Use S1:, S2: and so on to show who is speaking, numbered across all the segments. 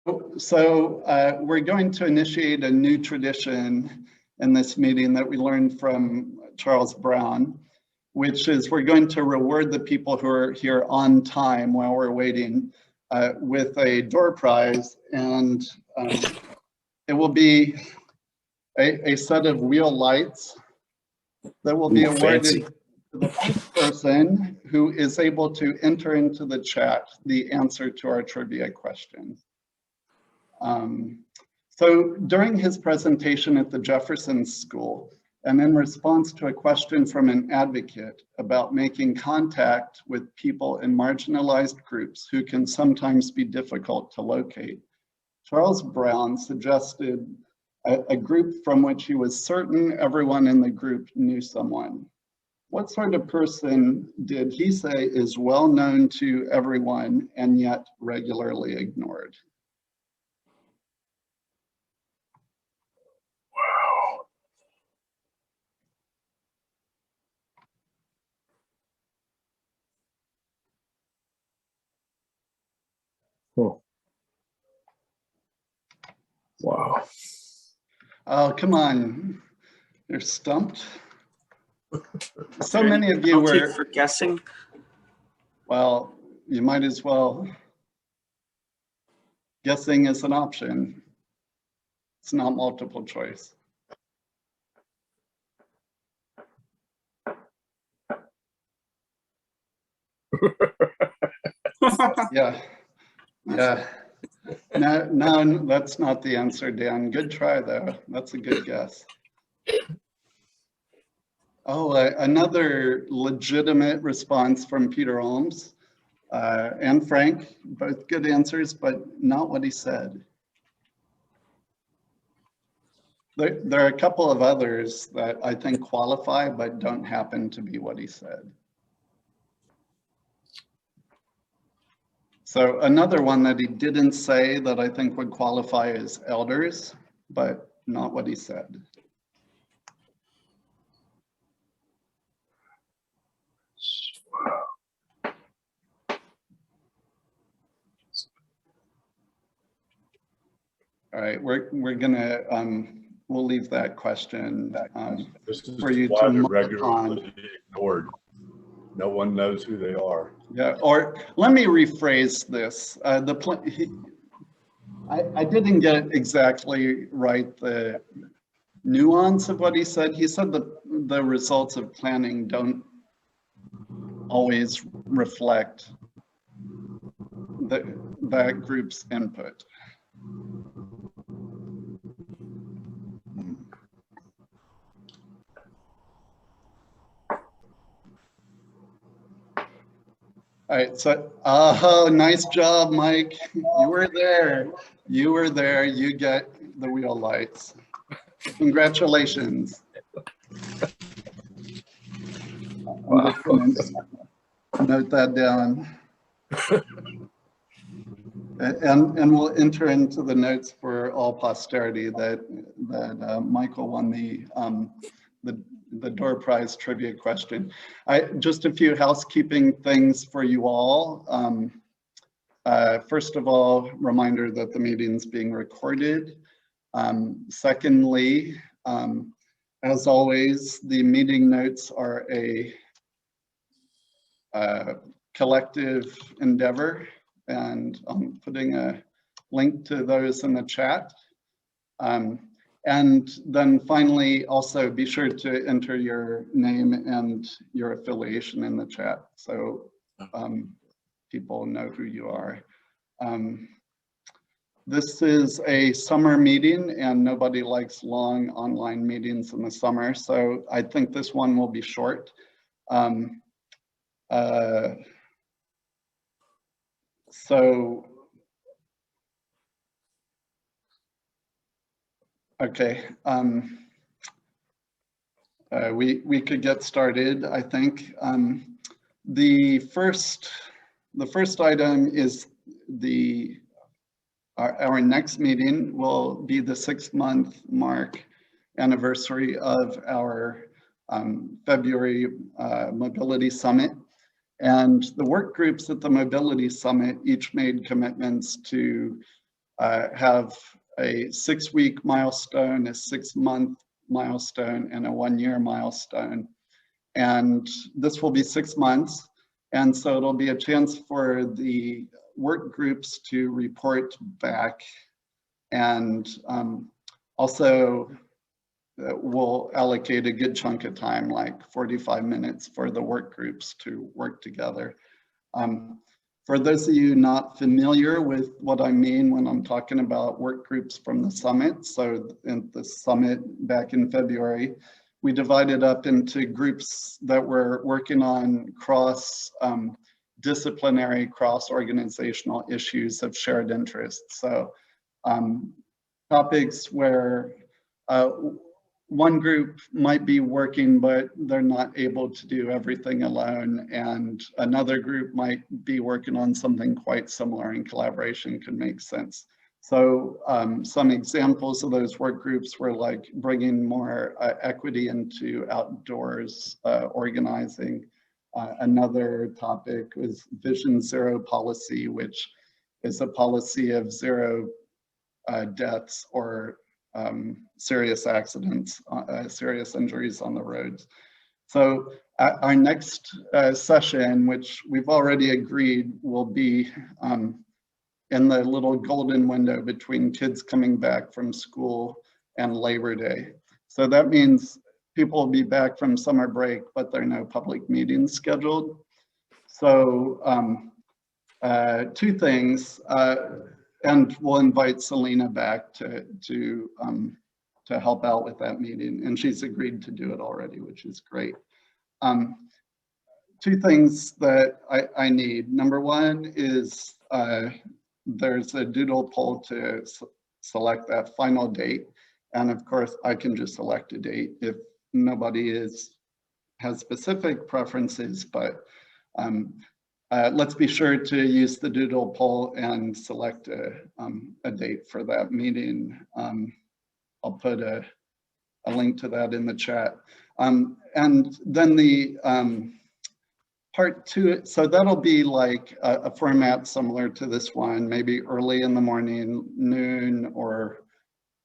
S1: We're going to initiate a new tradition in this meeting that we learned from Charles Brown, which is we're going to reward the people who are here on time while we're waiting with a door prize, and it will be a set of wheel lights that will be awarded to the first person who is able to enter into the chat the answer to our trivia question. So during his presentation at the Jefferson School, and in response to a question from an advocate about making contact with people in marginalized groups who can sometimes be difficult to locate, Charles Brown suggested a group from which he was certain everyone in the group knew someone. What sort of person did he say is well known to everyone and yet regularly ignored?
S2: Oh. Wow.
S1: Oh, come on. You're stumped. So many of you were
S3: for guessing.
S1: Well, you might as well. Guessing is an option. It's not multiple choice. Yeah. No, that's not the answer, Dan. Good try, though. That's a good guess. Oh, another legitimate response from Peter Holmes and Frank. Both good answers, but not what he said. There are a couple of others that I think qualify, but don't happen to be what he said. So another one that he didn't say that I think would qualify is elders, but not what he said. All right, we're gonna we'll leave that question for you to mull on.
S2: Ignored. No one knows who they are.
S1: Yeah, or let me rephrase this. I didn't get exactly right the nuance of what he said. He said the results of planning don't always reflect that group's input. All right, so, oh, nice job, Mike. You were there. You were there. You get the wheel lights. Congratulations. I'm just going to note that down. And we'll enter into the notes for all posterity that Michael won the door prize trivia question. Just a few housekeeping things for you all. First of all, reminder that the meeting's being recorded. Secondly, as always, the meeting notes are a collective endeavor, and I'm putting a link to those in the chat. And then finally, also be sure to enter your name and your affiliation in the chat so people know who you are. This is a summer meeting and nobody likes long online meetings in the summer, so I think this one will be short. Okay, we could get started, I think. The first item is our next meeting will be the 6-month mark anniversary of our February Mobility Summit. And the work groups at the Mobility Summit each made commitments to have a 6-week milestone, a 6-month milestone, and a 1-year milestone. And this will be 6 months. And so it'll be a chance for the work groups to report back. And also we'll allocate a good chunk of time, like 45 minutes for the work groups to work together. For those of you not familiar with what I mean when I'm talking about work groups from the summit, so in the summit back in February, we divided up into groups that were working on cross-disciplinary, cross-organizational issues of shared interest. So topics where one group might be working, but they're not able to do everything alone, and another group might be working on something quite similar, and collaboration could make sense. So some examples of those work groups were like bringing more equity into outdoors organizing. Another topic was Vision Zero policy, which is a policy of zero deaths or serious accidents, serious injuries on the roads. So our next session, which we've already agreed will be in the little golden window between kids coming back from school and Labor Day. So that means people will be back from summer break, but there are no public meetings scheduled. So 2 things. And we'll invite Selena back to help out with that meeting, and she's agreed to do it already, which is great. 2 things that I need. Number 1 is there's a doodle poll to select that final date, and of course I can just select a date if nobody has specific preferences, but let's be sure to use the doodle poll and select a date for that meeting. I'll put a link to that in the chat. And then the part 2, so that'll be like a format similar to this one, maybe early in the morning, noon, or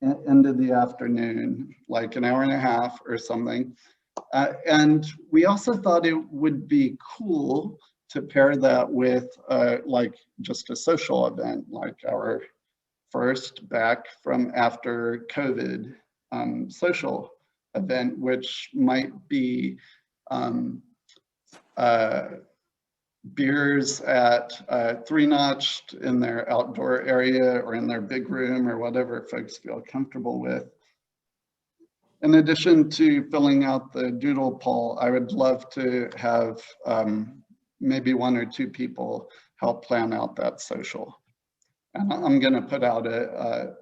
S1: end of the afternoon, like an hour and a half or something. And we also thought it would be cool to pair that with like just a social event, like our first back from after COVID social event, which might be beers at 3 Notched in their outdoor area or in their big room or whatever folks feel comfortable with. In addition to filling out the doodle poll, I would love to have maybe 1 or 2 people help plan out that social. And I'm going to put out a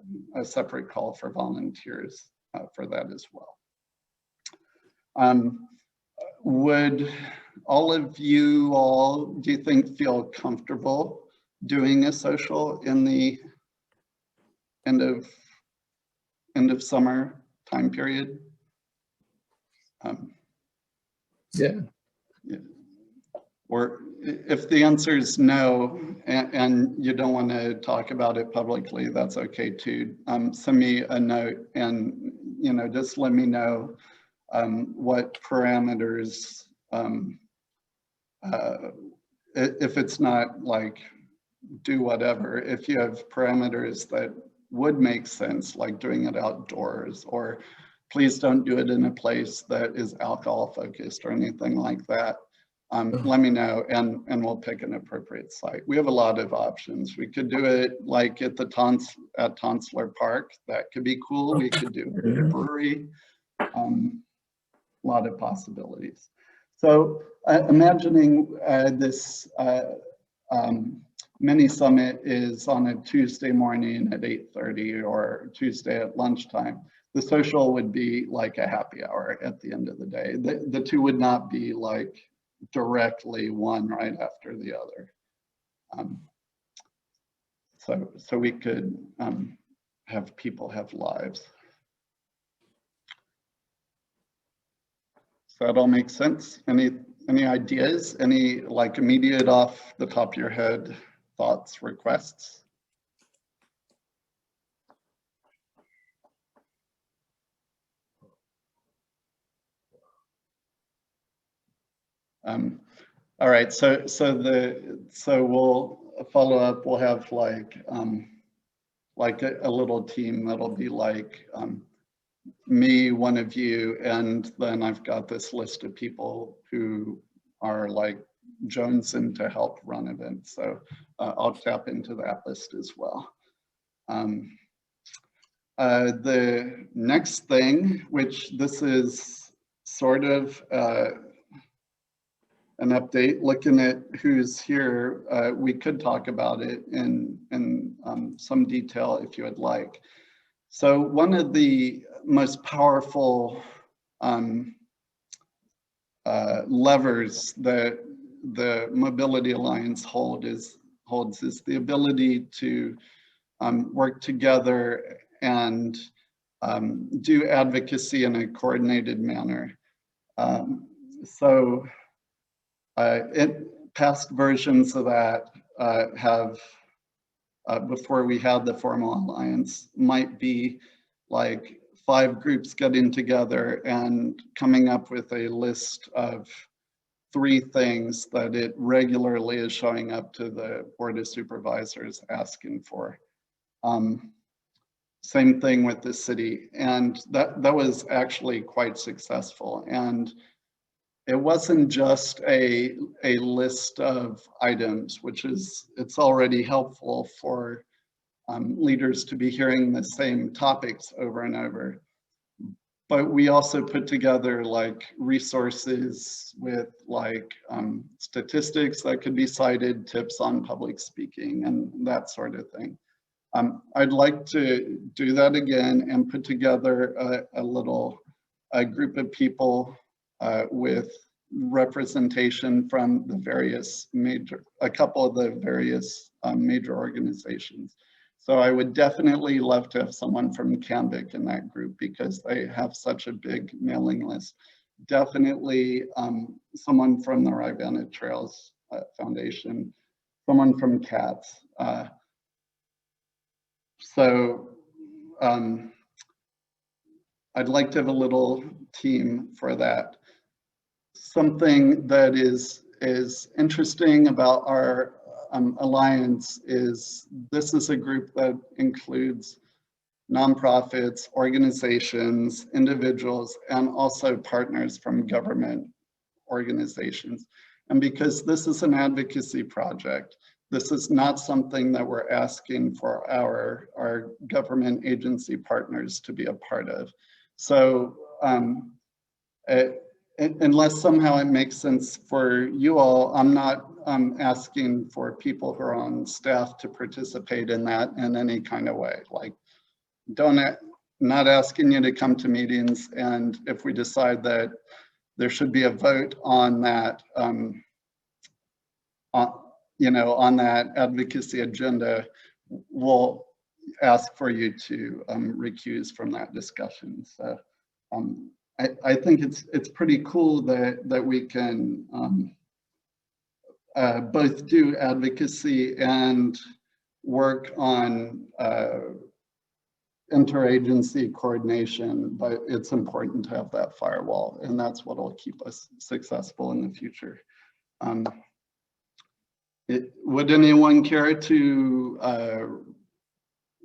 S1: separate call for volunteers for that as well. Would all of you all, do you think, feel comfortable doing a social in the end of summer time period?
S3: Yeah.
S1: Or if the answer is no, and you don't want to talk about it publicly, that's okay too. Send me a note and, just let me know what parameters, if it's not like do whatever, if you have parameters that would make sense, like doing it outdoors, or please don't do it in a place that is alcohol focused or anything like that. Let me know and we'll pick an appropriate site. We have a lot of options. We could do it like at the Tonsler Park. That could be cool. We could do it at a brewery. A lot of possibilities. So imagining this mini summit is on a Tuesday morning at 8:30 or Tuesday at lunchtime. The social would be like a happy hour at the end of the day. The 2 would not be like directly one right after the other. So we could have people have lives. Does that all make sense? Any ideas? Any like immediate off the top of your head thoughts, requests? All right, so we'll follow up. We'll have like a little team that'll be like me, one of you, and then I've got this list of people who are like jonesing to help run events. So I'll tap into that list as well. The next thing, which this is sort of an update, looking at who's here, we could talk about it in some detail if you would like. So one of the most powerful levers that the Mobility Alliance holds is the ability to work together and do advocacy in a coordinated manner. Past versions of that have, before we had the formal alliance, might be like 5 groups getting together and coming up with a list of 3 things that it regularly is showing up to the Board of Supervisors asking for. Same thing with the city, and that was actually quite successful. And it wasn't just a list of items, which is, it's already helpful for leaders to be hearing the same topics over and over. But we also put together like resources with like statistics that could be cited, tips on public speaking, and that sort of thing. I'd like to do that again and put together a group of people with representation from the various a couple of the various major organizations. So I would definitely love to have someone from Canvic in that group because they have such a big mailing list. Definitely someone from the Rivanna Trails Foundation, someone from CATS. I'd like to have a little team for that. Something that is interesting about our alliance is this is a group that includes nonprofits, organizations, individuals, and also partners from government organizations. And because this is an advocacy project, this is not something that we're asking for our government agency partners to be a part of. So unless somehow it makes sense for you all, I'm not asking for people who are on staff to participate in that in any kind of way. Like, not asking you to come to meetings, and if we decide that there should be a vote on that, on that advocacy agenda, we'll ask for you to recuse from that discussion. So I think it's pretty cool that we can both do advocacy and work on interagency coordination, but it's important to have that firewall, and that's what will keep us successful in the future. Would anyone care to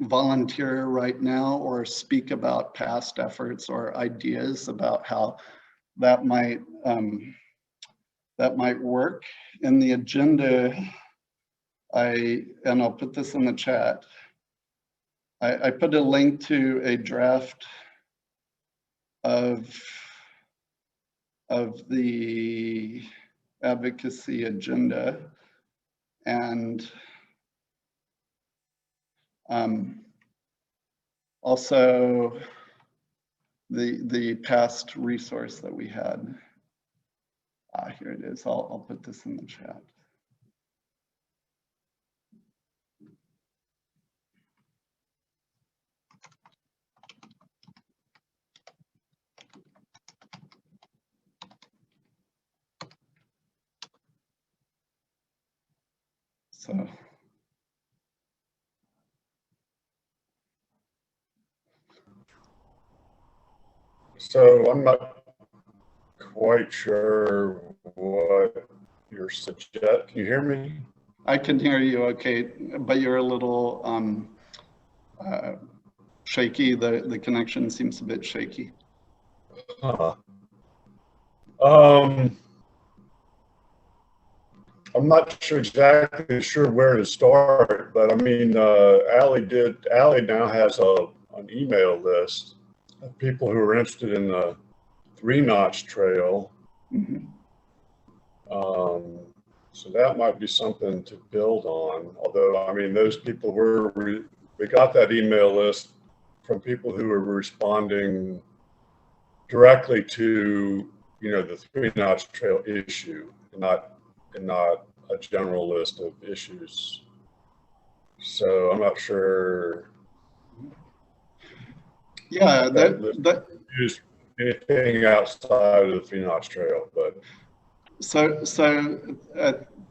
S1: volunteer right now or speak about past efforts or ideas about how that might work? In the agenda, and I'll put this in the chat, I put a link to a draft of the advocacy agenda, and also the past resource that we had. Here it is. I'll put this in the chat.
S2: So I'm not quite sure what you're suggesting. Can you hear me?
S1: I can hear you okay, but you're a little shaky. The connection seems a bit shaky.
S2: Huh. I'm not exactly sure where to start, but I mean, Allie now has an email list of people who are interested in the 3-notch trail.
S1: Mm-hmm.
S2: So that might be something to build on. Although, I mean, those people we got that email list from people who were responding directly to, you know, the 3-notch trail issue, and not a general list of issues. So I'm not sure.
S1: Yeah,
S2: that use anything outside of the 3-notch trail, but.
S1: So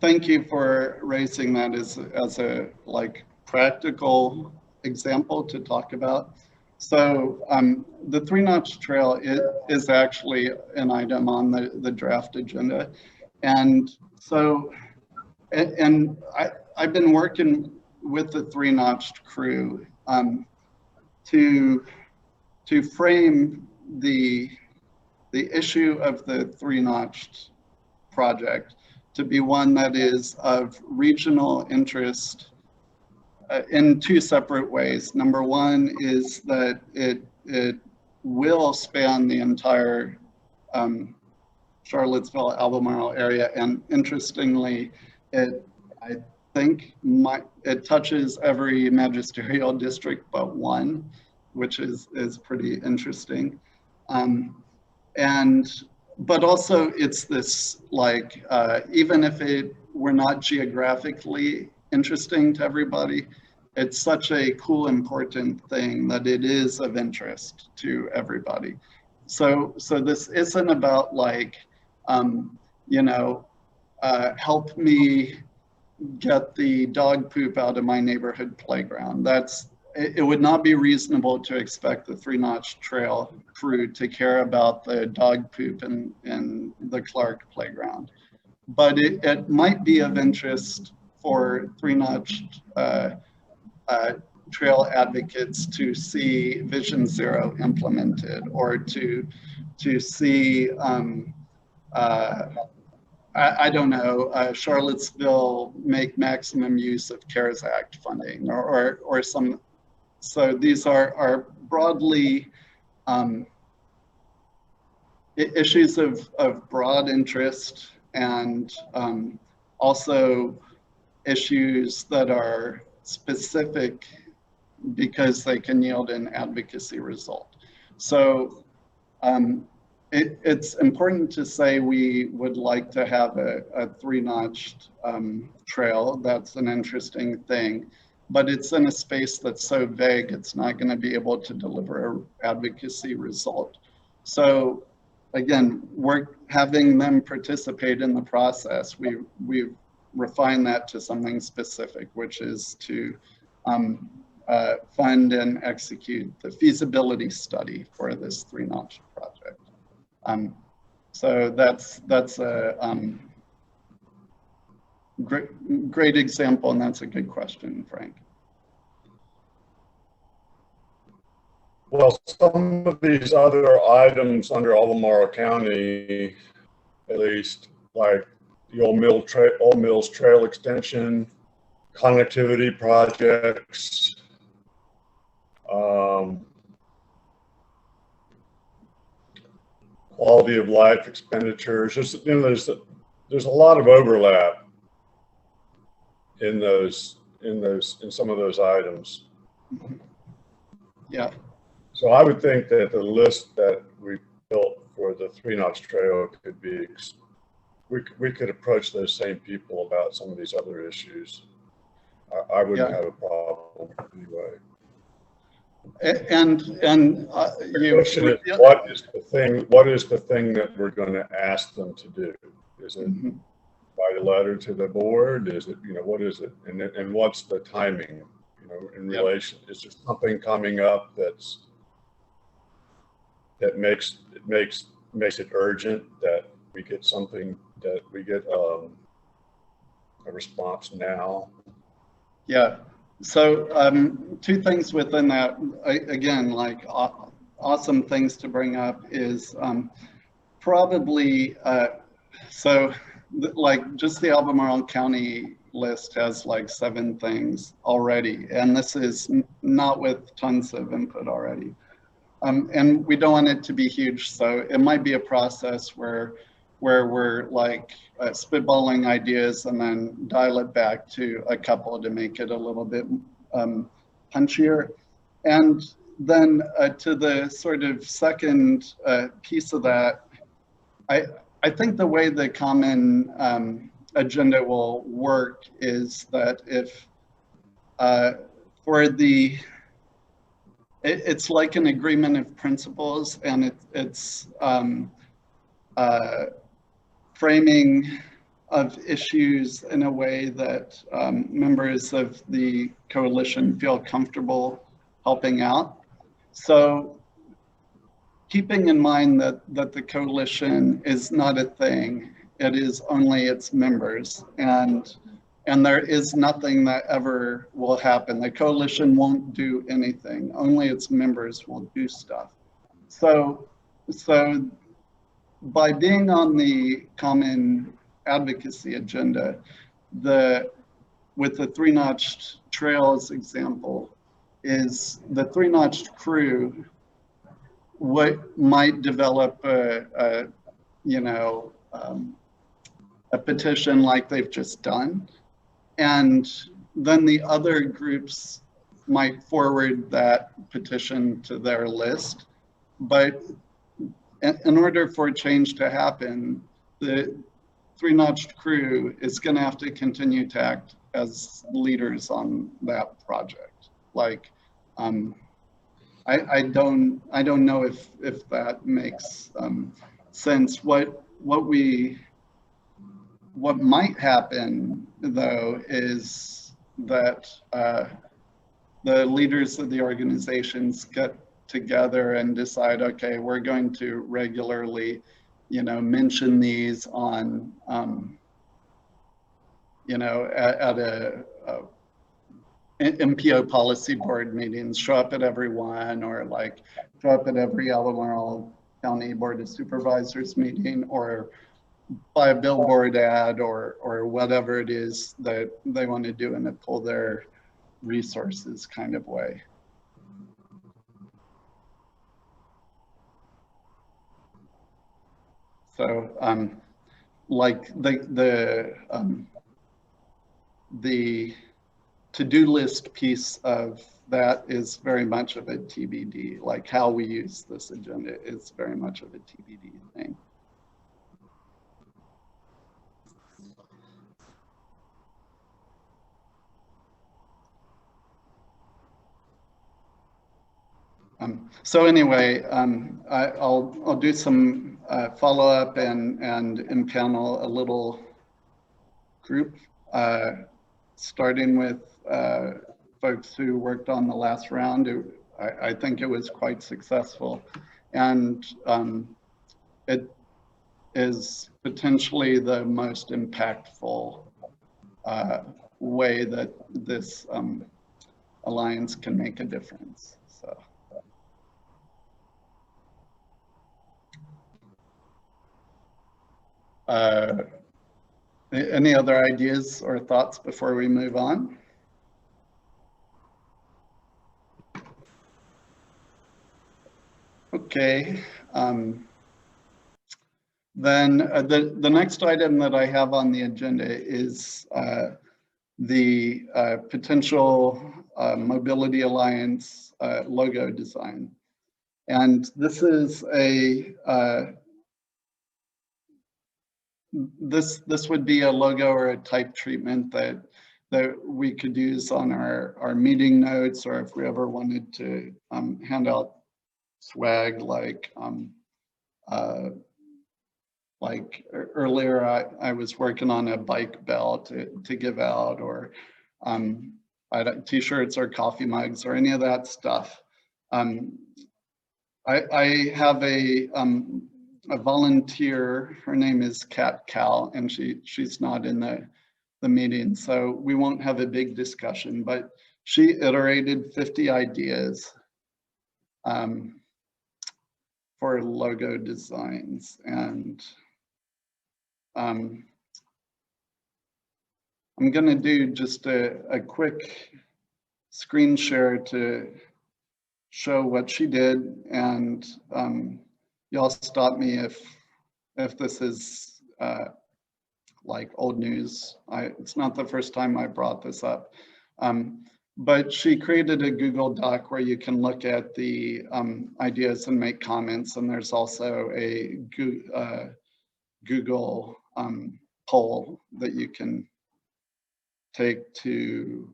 S1: thank you for raising that as a like practical example to talk about. So the 3-notch trail is actually an item on the draft agenda. And so, and I've been working with the 3-notched crew to frame the issue of the 3-notched project to be one that is of regional interest in two separate ways. Number one is that it will span the entire Charlottesville, Albemarle area, and interestingly, I think it touches every magisterial district but one, which is pretty interesting. But also it's this like, even if it were not geographically interesting to everybody, it's such a cool, important thing that it is of interest to everybody. So this isn't about like, you know, help me get the dog poop out of my neighborhood playground. It would not be reasonable to expect the 3-notch trail crew to care about the dog poop in the Clark playground. But it might be of interest for 3-notch trail advocates to see Vision Zero implemented, or to see, I don't know, Charlottesville make maximum use of CARES Act funding, or some. So these are broadly issues of broad interest, and also issues that are specific because they can yield an advocacy result. So it's important to say we would like to have a 3-notched trail. That's an interesting thing, but it's in a space that's so vague, it's not going to be able to deliver an advocacy result. So again, we're having them participate in the process. We've refined that to something specific, which is to fund and execute the feasibility study for this 3-notch project. So that's a great example, and that's a good question, Frank.
S2: Well, some of these other items under Albemarle County, at least, like the Old Mills Trail extension, connectivity projects, quality of life expenditures. Just, you know, there's a lot of overlap in some of those items.
S1: Yeah.
S2: So I would think that the list that we built for the 3-notch trail could be, we could approach those same people about some of these other issues. I wouldn't have a problem anyway.
S1: And
S2: The question is, what is the thing that we're going to ask them to do? Is it write a letter to the board? Is it, you know, what is it? And what's the timing, you know, in relation? Is there something coming up that makes makes it urgent that we get something, that we get a response now?
S1: Yeah. So two things within that, again, like awesome things to bring up is probably, so like just the Albemarle County list has like 7 things already, and this is not with tons of input already. And we don't want it to be huge, so it might be a process where we're like spitballing ideas and then dial it back to a couple to make it a little bit punchier. And then to the sort of second piece of that, I think the way the common agenda will work is that if for the it's like an agreement of principles, and it's framing of issues in a way that members of the coalition feel comfortable helping out. So keeping in mind that the coalition is not a thing, it is only its members, and there is nothing that ever will happen. The coalition won't do anything, only its members will do stuff. So by being on the common advocacy agenda, with the 3-notched trails example, is the 3-notched crew what might develop a petition like they've just done, and then the other groups might forward that petition to their list. But in order for change to happen, the 3-notched crew is going to have to continue to act as leaders on that project. Like, I don't know if that makes sense. What might happen though is that the leaders of the organizations get together and decide, okay, we're going to regularly, mention these on, at a MPO policy board meetings, show up at every one, or like show up at every Albemarle County Board of Supervisors meeting, or buy a billboard ad, or whatever it is that they want to do in a pull their resources kind of way. So like the to-do list piece of that is very much of a TBD. Like how we use this agenda is very much of a TBD thing. So anyway, I'll do some follow-up and impanel a little group, starting with folks who worked on the last round. I think it was quite successful, and it is potentially the most impactful way that this alliance can make a difference. So. Any other ideas or thoughts before we move on? Okay. Then the next item that I have on the agenda is the potential Mobility Alliance logo design. And this is a this would be a logo or a type treatment that we could use on our meeting notes, or if we ever wanted to hand out swag, like earlier I was working on a bike belt to give out, or t-shirts or coffee mugs or any of that stuff. I have a a volunteer. Her name is Kat Cal, and she's not in the meeting, so we won't have a big discussion, but she iterated 50 ideas for logo designs. And I'm gonna do just a quick screen share to show what she did, and y'all stop me if this is like old news. It's not the first time I brought this up. But she created a Google Doc where you can look at the ideas and make comments, and there's also a Google poll that you can take to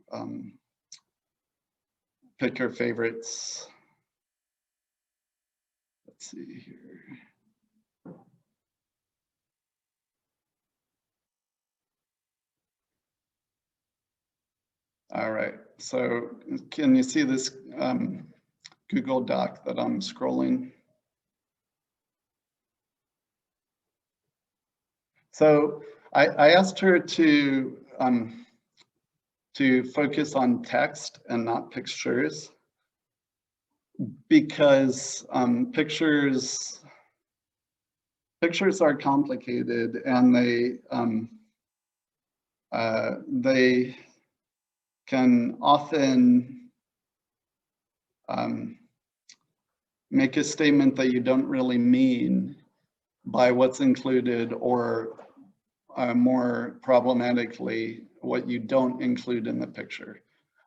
S1: pick your favorites. Let's see here. All right, so can you see this Google Doc that I'm scrolling? So I asked her to focus on text and not pictures, because pictures are complicated, and they can often make a statement that you don't really mean by what's included, or more problematically, what you don't include in the picture.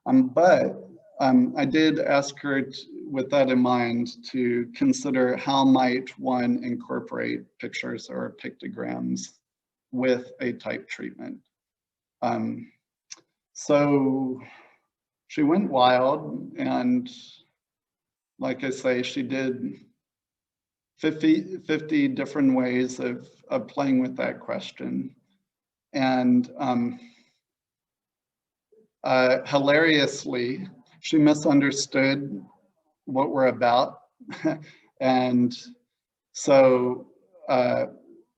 S1: But I did ask her, with that in mind, to consider how might one incorporate pictures or pictograms with a type treatment. So she went wild, and like I say, she did 50 different ways of playing with that question. And hilariously, she misunderstood what we're about. And so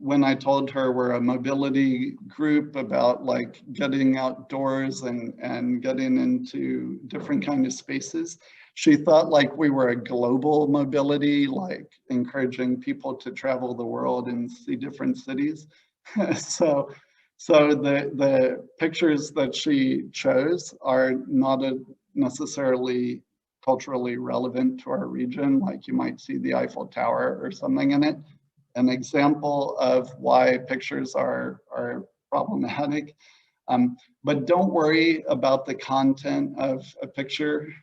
S1: when I told her we're a mobility group about like getting outdoors and getting into different kind of spaces, she thought like we were a global mobility, like encouraging people to travel the world and see different cities. So the pictures that she chose are not necessarily culturally relevant to our region. Like you might see the Eiffel Tower or something in it. An example of why pictures are problematic. But don't worry about the content of a picture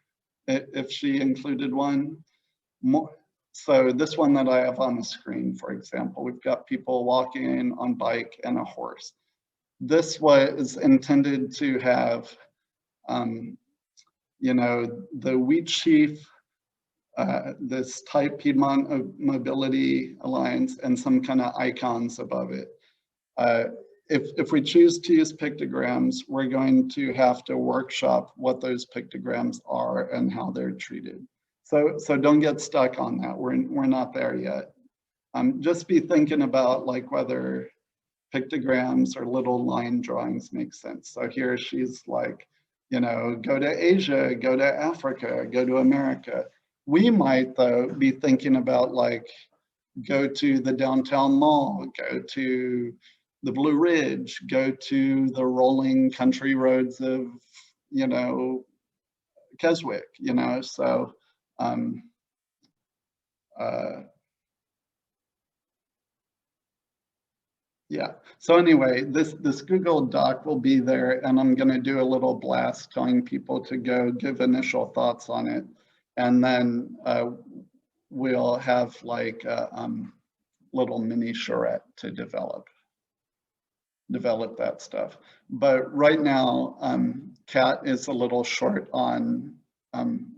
S1: if she included one. So this one that I have on the screen, for example, we've got people walking on bike and a horse. This was intended to have, you know, the wheat sheaf, this type Piedmont Mobility Alliance, and some kind of icons above it. If we choose to use pictograms, we're going to have to workshop what those pictograms are and how they're treated. So don't get stuck on that. We're not there yet. Just be thinking about like whether pictograms or little line drawings make sense. So here she's like, you know, go to Asia, go to Africa, go to America. We might though be thinking about like, go to the downtown mall, go to the Blue Ridge, go to the rolling country roads of, you know, Keswick, you know, so yeah. So anyway, this Google Doc will be there, and I'm going to do a little blast telling people to go give initial thoughts on it, and then we'll have like a little mini charrette to develop that stuff. But right now, Kat is a little short on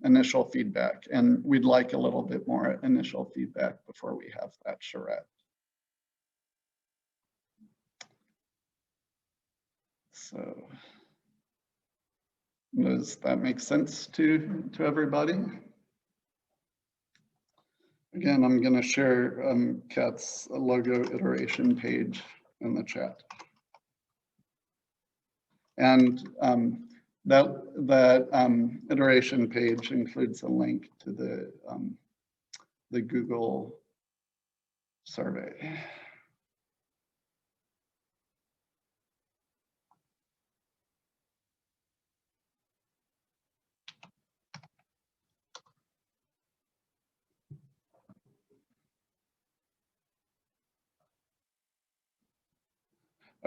S1: initial feedback, and we'd like a little bit more initial feedback before we have that charrette. So does that make sense to everybody? Again, I'm going to share Kat's logo iteration page in the chat. And that iteration page includes a link to the Google survey.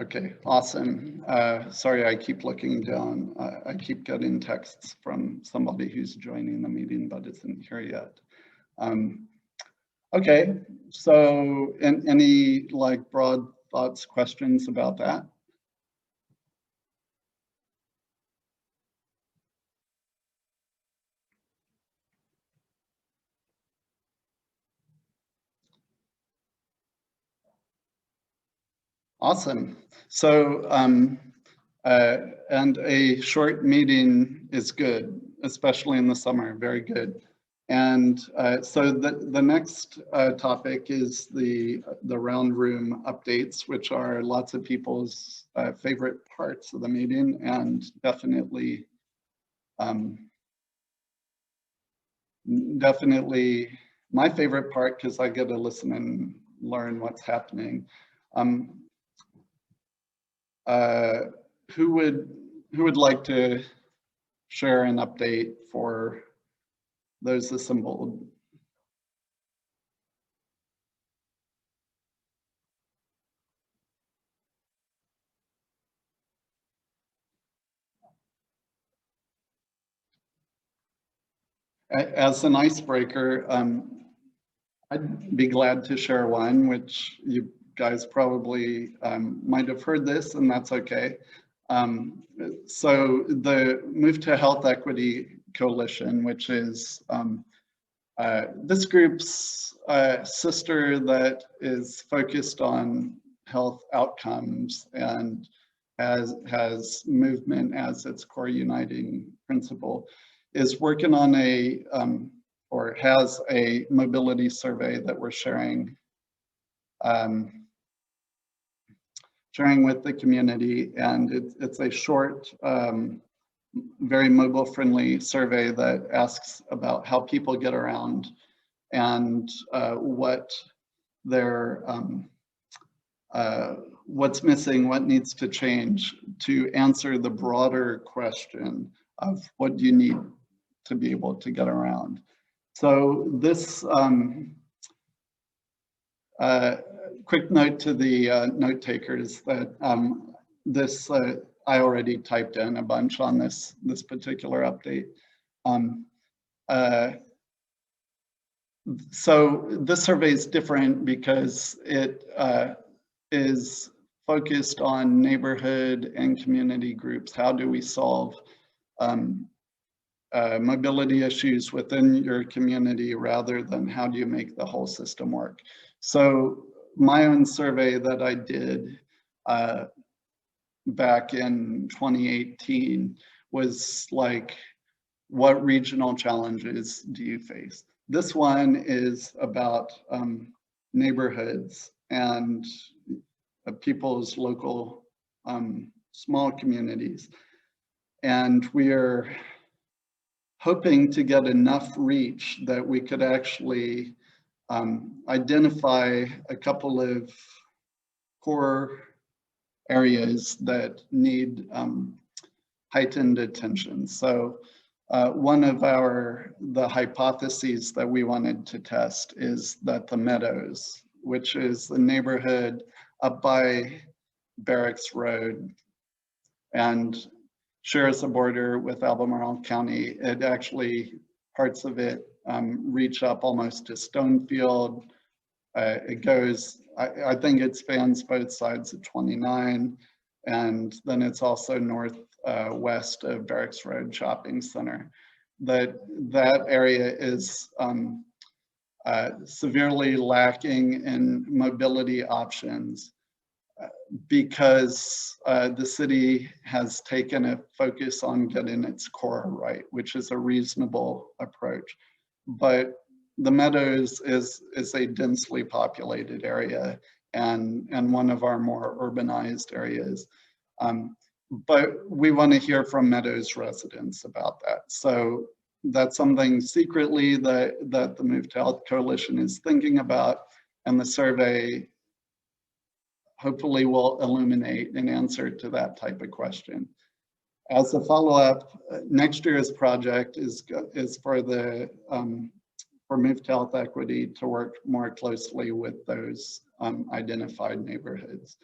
S1: Okay, awesome. Sorry, I keep looking down. I keep getting texts from somebody who's joining the meeting but isn't here yet. Okay, so any like broad thoughts, questions about that? Awesome. So, and a short meeting is good, especially in the summer, very good. And so the next topic is the round room updates, which are lots of people's favorite parts of the meeting, and definitely, definitely my favorite part because I get to listen and learn what's happening. Who would like to share an update for those assembled? As an icebreaker, I'd be glad to share one, which you guys probably might have heard this, and that's okay. So the Move to Health Equity Coalition, which is this group's sister that is focused on health outcomes and has movement as its core uniting principle, is working on a or has a mobility survey that we're sharing sharing with the community, and it's a short, very mobile friendly survey that asks about how people get around and what their what's missing, what needs to change to answer the broader question of what do you need to be able to get around. So this quick note to the note takers that this I already typed in a bunch on this particular update. So this survey is different because it is focused on neighborhood and community groups. How do we solve mobility issues within your community rather than how do you make the whole system work? So my own survey that I did back in 2018 was like, what regional challenges do you face? This one is about neighborhoods and people's local small communities. And we are hoping to get enough reach that we could actually identify a couple of core areas that need heightened attention. So one of the hypotheses that we wanted to test is that the Meadows, which is the neighborhood up by Barracks Road and shares a border with Albemarle County, it actually, parts of it reach up almost to Stonefield. It goes, I think it spans both sides of 29, and then it's also northwest of Barracks Road Shopping Center. That area is severely lacking in mobility options because the city has taken a focus on getting its core right, which is a reasonable approach. But the Meadows is a densely populated area and one of our more urbanized areas. But we want to hear from Meadows residents about that. So that's something secretly that the Move to Health Coalition is thinking about, and the survey hopefully will illuminate an answer to that type of question. As a follow-up, next year's project is for the for Move to Health Equity to work more closely with those identified neighborhoods.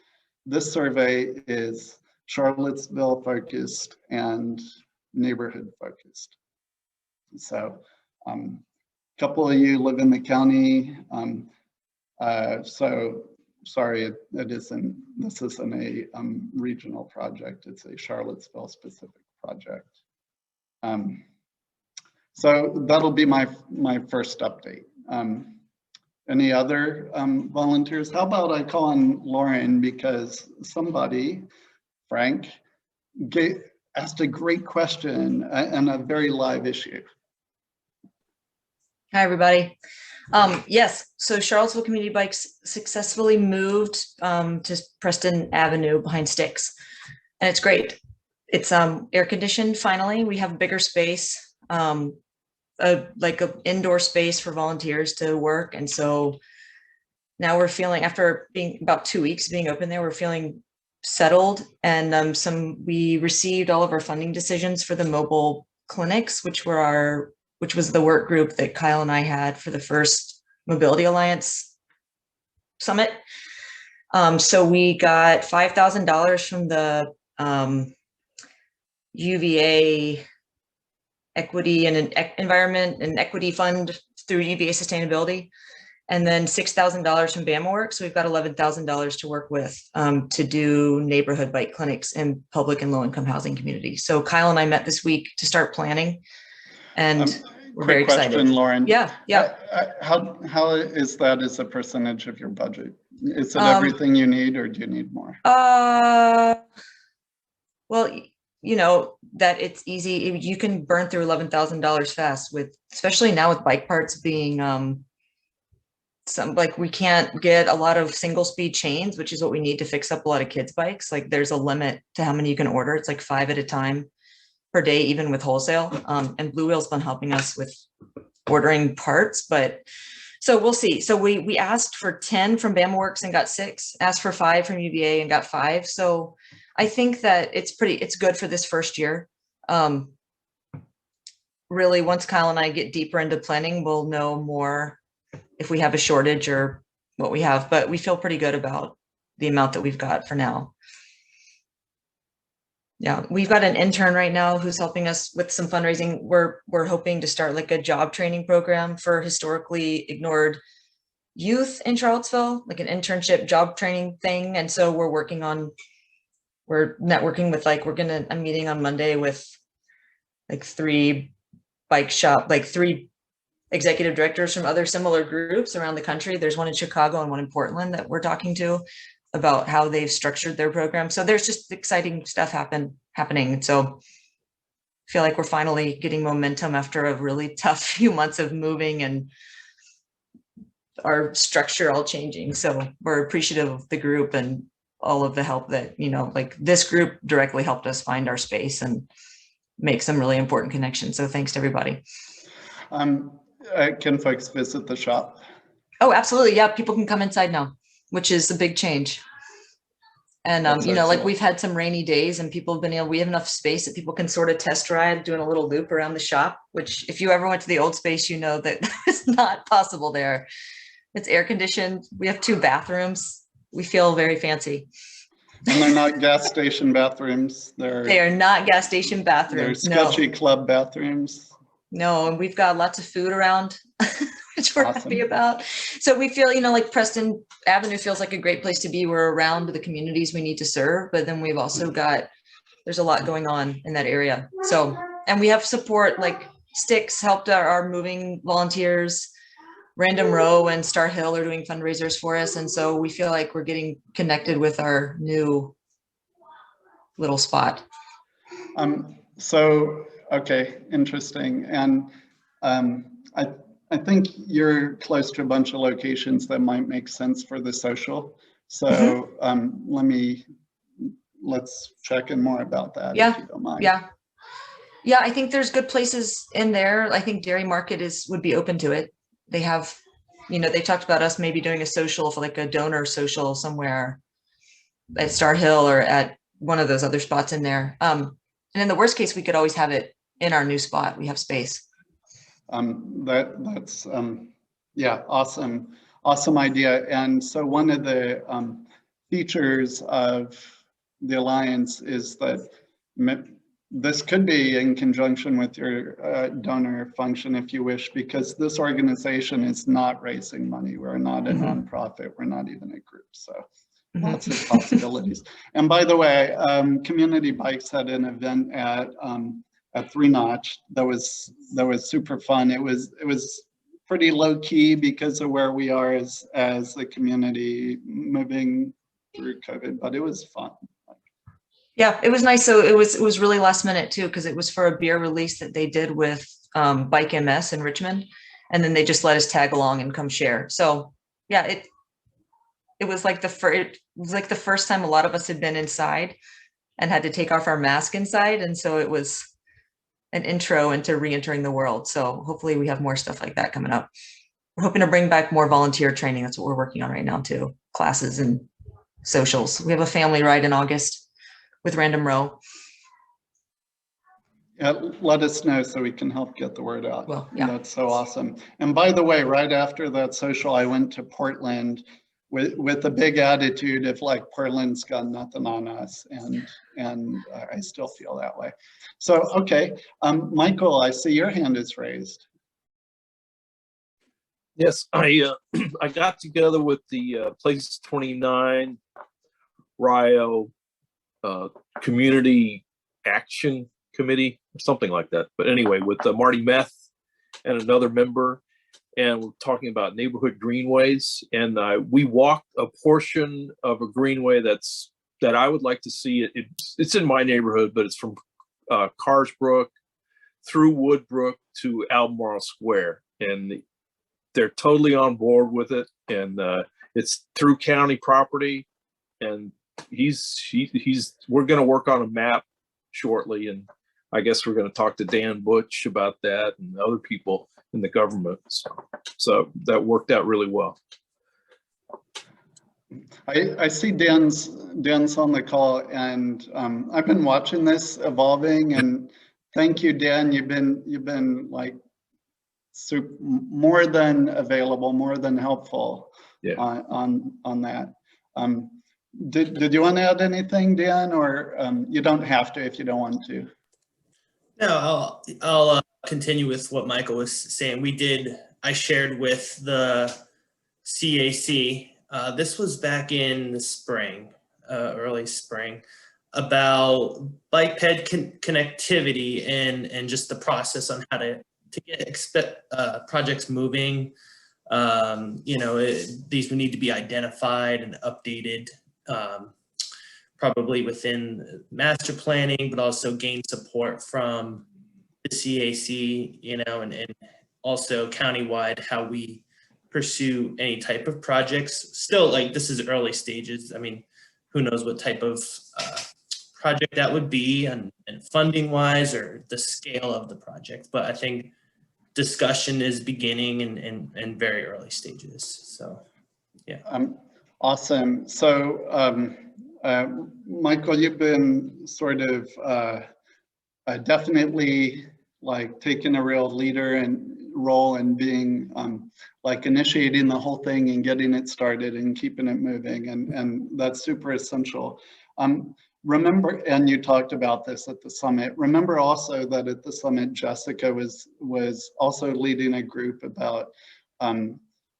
S1: This survey is Charlottesville focused and neighborhood focused. So a couple of you live in the county. So sorry, this isn't a regional project. It's a Charlottesville specific project. So that'll be my first update. Any other volunteers? How about I call on Lauren, because somebody, Frank, asked a great question and a very live issue.
S3: Hi, everybody. Yes, so Charlottesville Community Bikes successfully moved to Preston Avenue behind Sticks, and it's great. It's air conditioned finally. We have a bigger space, like an indoor space for volunteers to work, and so now we're feeling, after being about 2 weeks being open there, we're feeling settled. And we received all of our funding decisions for the mobile clinics, which was the work group that Kyle and I had for the first Mobility Alliance Summit. So we got $5,000 from the UVA Equity and Environment and Equity Fund through UVA Sustainability, and then $6,000 from Bama Works. So we've got $11,000 to work with to do neighborhood bike clinics in public and low-income housing communities. So Kyle and I met this week to start planning, and we're very excited.
S1: Question, Lauren.
S3: Yeah.
S1: How is that as a percentage of your budget? Is it everything you need, or do you need more?
S3: Well, you know that it's easy. You can burn through $11,000 fast, especially now with bike parts being we can't get a lot of single speed chains, which is what we need to fix up a lot of kids' bikes. Like, there's a limit to how many you can order. It's like 5 at a time per day, even with wholesale. And Blue Wheel's been helping us with ordering parts, but so we'll see. So we asked for 10 from Bama Works and got 6, asked for 5 from UVA and got 5. So I think that it's good for this first year. Really, once Kyle and I get deeper into planning, we'll know more if we have a shortage or what we have, but we feel pretty good about the amount that we've got for now. Yeah, we've got an intern right now who's helping us with some fundraising. We're hoping to start like a job training program for historically ignored youth in Charlottesville, like an internship job training thing. And so we're networking with I'm meeting on Monday with like 3 executive directors from other similar groups around the country. There's one in Chicago and one in Portland that we're talking to about how they've structured their program. So there's just exciting stuff happening. So I feel like we're finally getting momentum after a really tough few months of moving and our structure all changing. So we're appreciative of the group and all of the help that, like this group directly helped us find our space and make some really important connections. So thanks to everybody.
S1: Can folks visit the shop?
S3: Oh, absolutely. Yeah, people can come inside now, which is a big change. And, like we've had some rainy days and people have been we have enough space that people can sort of test ride doing a little loop around the shop, which if you ever went to the old space, that is not possible there. It's air conditioned. We have 2 bathrooms. We feel very fancy.
S1: And they're not gas station bathrooms.
S3: They are not gas station bathrooms.
S1: They're sketchy club bathrooms.
S3: No, and we've got lots of food around, which we're happy about. So we feel, like Preston Avenue feels like a great place to be. We're around the communities we need to serve, but then we've also there's a lot going on in that area. So, and we have support, like Sticks helped our moving volunteers. Random Row and Star Hill are doing fundraisers for us. And so we feel like we're getting connected with our new little spot. Okay, interesting. And
S1: I think you're close to a bunch of locations that might make sense for the social. So let's check in more about that if you don't mind.
S3: Yeah, I think there's good places in there. I think Dairy Market would be open to it. They have, they talked about us maybe doing a social for like a donor social somewhere at Star Hill or at one of those other spots in there. And in the worst case, we could always have it in our new spot. We have space.
S1: That's yeah, awesome idea. And so one of the features of the Alliance is that this could be in conjunction with your donor function if you wish, because this organization is not raising money. We're not a nonprofit. We're not even a group. So lots of possibilities. And by the way, Community Bikes had an event at Three Notch that was super fun. It was pretty low key because of where we are as the community moving through COVID, but it was fun.
S3: Yeah, it was nice. So it was really last minute too, because it was for a beer release that they did with Bike MS in Richmond, and then they just let us tag along and come share. So yeah, it was like the first time a lot of us had been inside and had to take off our mask inside, and so it was an intro into re-entering the world. So hopefully we have more stuff like that coming up. We're hoping to bring back more volunteer training. That's what we're working on right now too, classes and socials. We have a family ride in August with Random Row.
S1: Yeah, let us know so we can help get the word out.
S3: Well, yeah.
S1: That's so awesome. And by the way, right after that social, I went to Portland with a big attitude of like, Portland's got nothing on us, and I still feel that way. So, okay, Michael, I see your hand is raised.
S4: Yes, I got together with the Places 29 Rio Community Action Committee or something like that. But anyway, with Marty Meth and another member, and we're talking about neighborhood greenways. And we walked a portion of a greenway that I would like to see. It's in my neighborhood, but it's from Carsbrook through Woodbrook to Albemarle Square, and they're totally on board with it. And it's through county property, and we're going to work on a map shortly, and I guess we're going to talk to Dan Butch about that and other people in the government. So that worked out really well.
S1: I see Dan's on the call, and I've been watching this evolving, and thank you, Dan. You've been like more than available, more than helpful.
S4: Yeah.
S1: On that. Did you want to add anything, Dan, or you don't have to if you don't want to?
S5: No, I'll continue with what Michael was saying. I shared with the CAC, this was back in the spring, early spring, about bike ped connectivity and just the process on how to get projects moving. These would need to be identified and updated, probably within master planning, but also gain support from the CAC, and also countywide, how we pursue any type of projects. Still, like, this is early stages. I mean, who knows what type of project that would be and funding wise or the scale of the project. But I think discussion is beginning in very early stages. So, yeah.
S1: Awesome. So, Michael, you've been sort of definitely like taking a real leader and role and being like initiating the whole thing and getting it started and keeping it moving, and that's super essential. Remember, and you talked about this at the summit, remember also that at the summit, Jessica was also leading a group about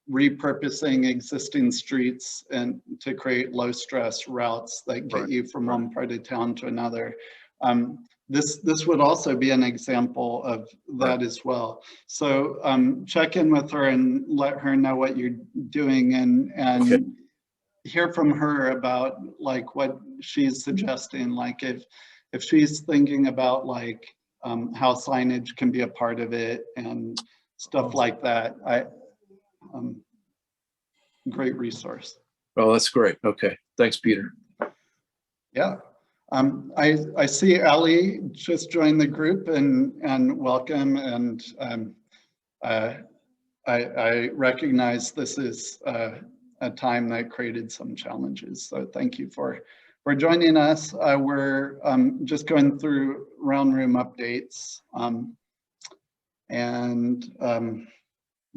S1: repurposing existing streets and to create low stress routes that get you from one part of town to another. This would also be an example of that as well. So check in with her and let her know what you're doing, and okay, hear from her about like what she's suggesting, like if she's thinking about like how signage can be a part of it and stuff like that. Great resource.
S4: Oh, that's great. Okay. Thanks, Peter.
S1: Yeah. I see Ali just joined the group, and welcome. And I recognize this is a time that created some challenges. So thank you for joining us. We're just going through round room updates.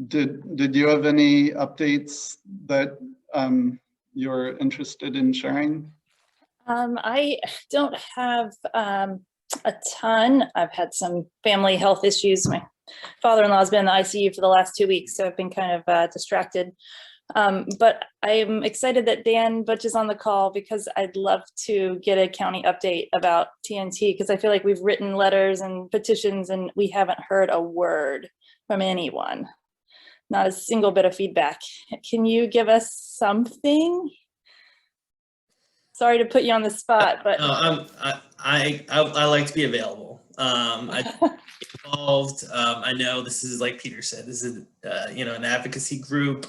S1: Did you have any updates that you're interested in sharing?
S6: I don't have a ton. I've had some family health issues. My father-in-law's been in the ICU for the last 2 weeks, so I've been kind of distracted. But I'm excited that Dan Butch is on the call, because I'd love to get a county update about TNT, because I feel like we've written letters and petitions and we haven't heard a word from anyone. Not a single bit of feedback. Can you give us something? Sorry to put you on the spot, but
S5: No, I like to be available. I get involved. I know this is, like Peter said, this is an advocacy group,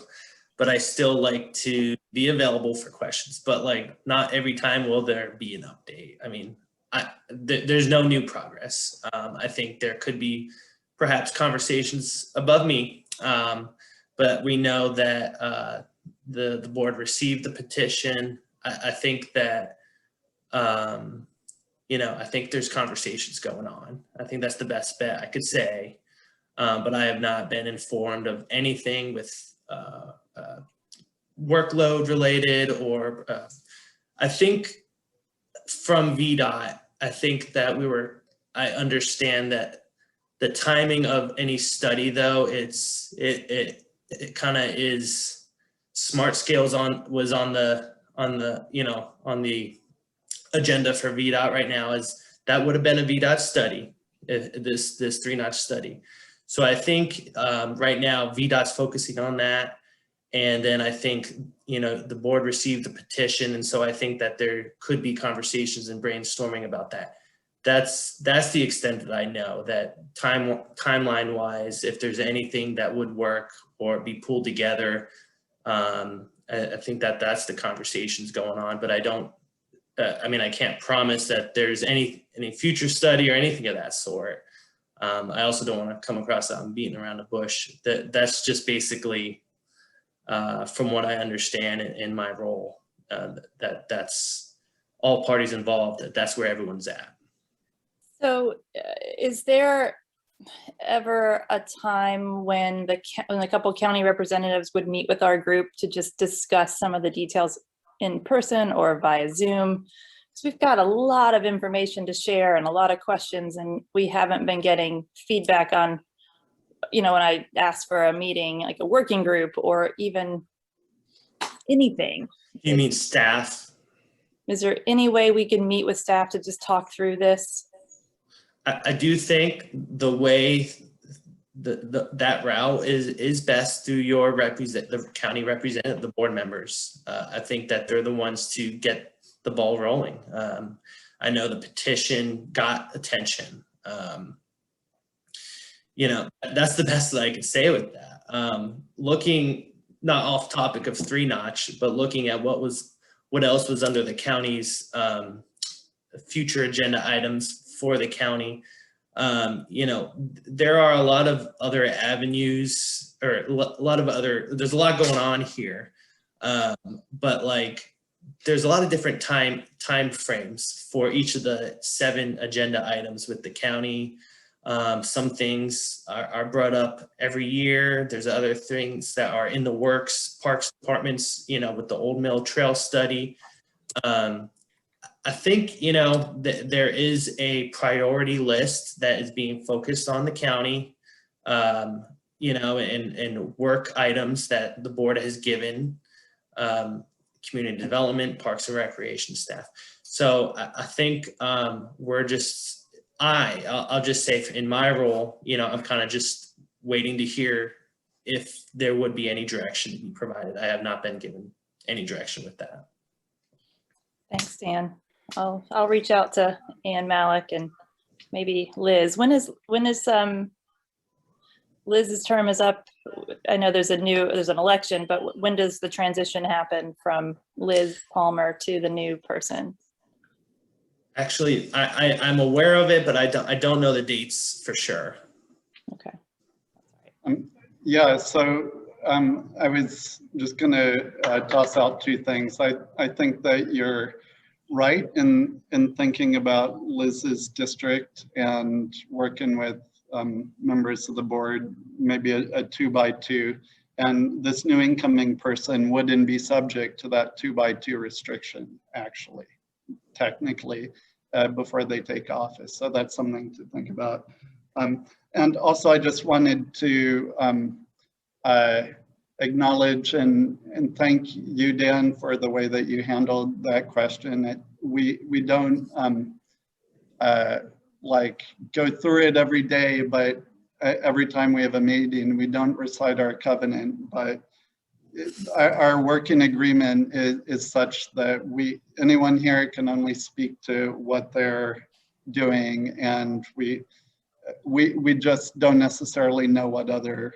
S5: but I still like to be available for questions. But like, not every time will there be an update. I mean, there's no new progress. I think there could be perhaps conversations above me, but we know that the board received the petition. I think that, I think there's conversations going on. I think that's the best bet I could say, but I have not been informed of anything with workload related, or I think from VDOT, I think that I understand that the timing of any study, though, it kind of is, smart scales was on the agenda for VDOT right now, as that would have been a VDOT study, this 3-notch study. So I think right now VDOT's focusing on that. And then I think, the board received the petition. And so I think that there could be conversations and brainstorming about that. That's the extent that I know, that timeline wise, if there's anything that would work or be pulled together, I think that's the conversations going on, but I don't, I can't promise that there's any future study or anything of that sort. I also don't want to come across that I'm beating around the bush. That's just basically, from what I understand in my role, that's all parties involved. That's where everyone's at.
S6: so is there ever a time when a couple county representatives would meet with our group to just discuss some of the details in person or via Zoom? Because we've got a lot of information to share and a lot of questions, and we haven't been getting feedback on, when I asked for a meeting, like a working group or even anything.
S5: You mean staff?
S6: Is there any way we can meet with staff to just talk through this?
S5: I do think the way that route is best through the county representative, the board members. I think that they're the ones to get the ball rolling. I know the petition got attention. That's the best that I could say with that. Looking not off topic of 3-notch, but looking at what else was under the county's future agenda items for the county. There are a lot of other avenues, or there's a lot going on here. But like, there's a lot of different time frames for each of the 7 agenda items with the county. Some things are brought up every year. There's other things that are in the works, parks departments, with the Old Mill Trail study. I think, there is a priority list that is being focused on the county, and work items that the board has given, community development, parks and recreation staff. So I think we're just, I'll just say in my role, I'm kind of just waiting to hear if there would be any direction to be provided. I have not been given any direction with that.
S6: Thanks, Dan. I'll reach out to Ann Malik and maybe Liz. When is Liz's term is up. I know there's an election, but when does the transition happen from Liz Palmer to the new person?
S5: Actually, I'm aware of it, but I don't know the dates for sure.
S6: Okay.
S1: Yeah, so I was just going to toss out two things. I think that you're right in thinking about Liz's district and working with members of the board, maybe a 2x2, and this new incoming person wouldn't be subject to that 2x2 restriction, actually, technically, before they take office. So that's something to think about. And also, I just wanted to acknowledge and thank you, Dan, for the way that you handled that question. We don't like go through it every day, but every time we have a meeting, we don't recite our covenant, but our working agreement is such that anyone here can only speak to what they're doing, and we just don't necessarily know what other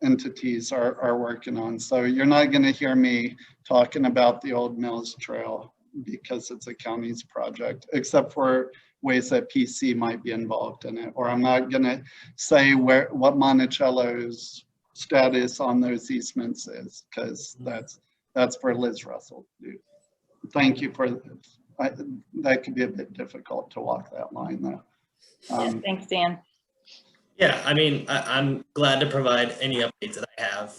S1: entities are working on. So you're not going to hear me talking about the Old Mills Trail because it's a county's project, except for ways that PC might be involved in it. Or I'm not going to say what Monticello's status on those easements is, because that's for Liz Russell to do. Thank you for that. Could be a bit difficult to walk that line, though.
S6: Yes, thanks, Dan.
S5: Yeah, I mean, I'm glad to provide any updates that I have,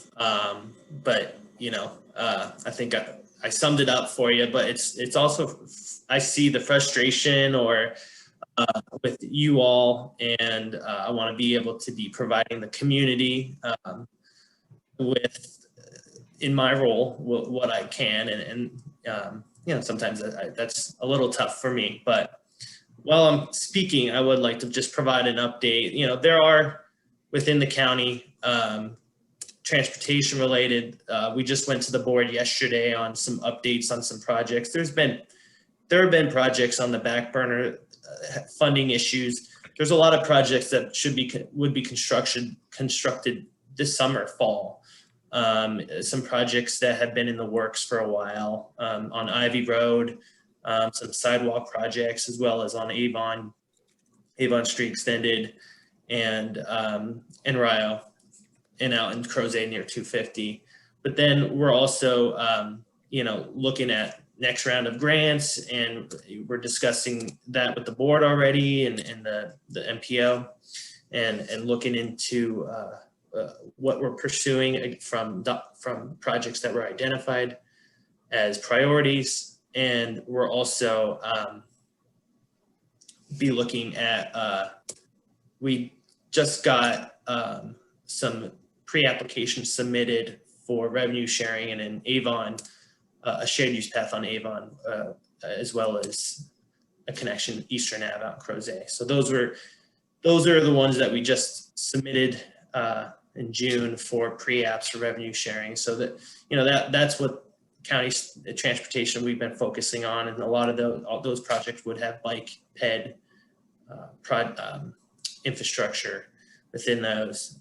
S5: but you know, I think I summed it up for you. But it's also, I see the frustration with you all, and I want to be able to be providing the community with, in my role, what I can, and you know, sometimes that's a little tough for me, but. While I'm speaking, I would like to just provide an update. You know, there are within the county transportation related. We just went to the board yesterday on some updates on some projects. There have been projects on the back burner, funding issues. There's a lot of projects that would be constructed this summer, fall. Some projects that have been in the works for a while on Ivy Road. Some sidewalk projects, as well as on Avon Street Extended, and Rio, and out in Crozet near 250. But then we're also, you know, looking at next round of grants, and we're discussing that with the board already, and the MPO, and looking into what we're pursuing from projects that were identified as priorities. And we're also be looking at, we just got some pre-applications submitted for revenue sharing and in Avon, a shared use path on Avon, as well as a connection Eastern Ave out in Crozet. So those are the ones that we just submitted in June for pre-apps for revenue sharing. So that, you know, that's what county transportation we've been focusing on, and a lot of all those projects would have bike ped infrastructure within those.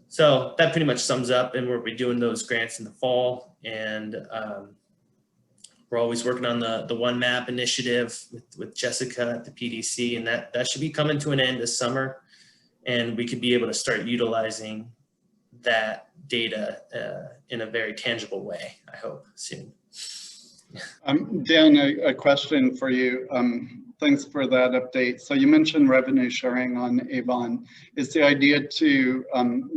S5: So that pretty much sums up, and we'll be doing those grants in the fall, and we're always working on the One Map initiative with Jessica at the PDC, and that should be coming to an end this summer, and we could be able to start utilizing that data in a very tangible way, I hope, soon.
S1: Dan, a question for you. Thanks for that update. So you mentioned revenue sharing on Avon. Is the idea to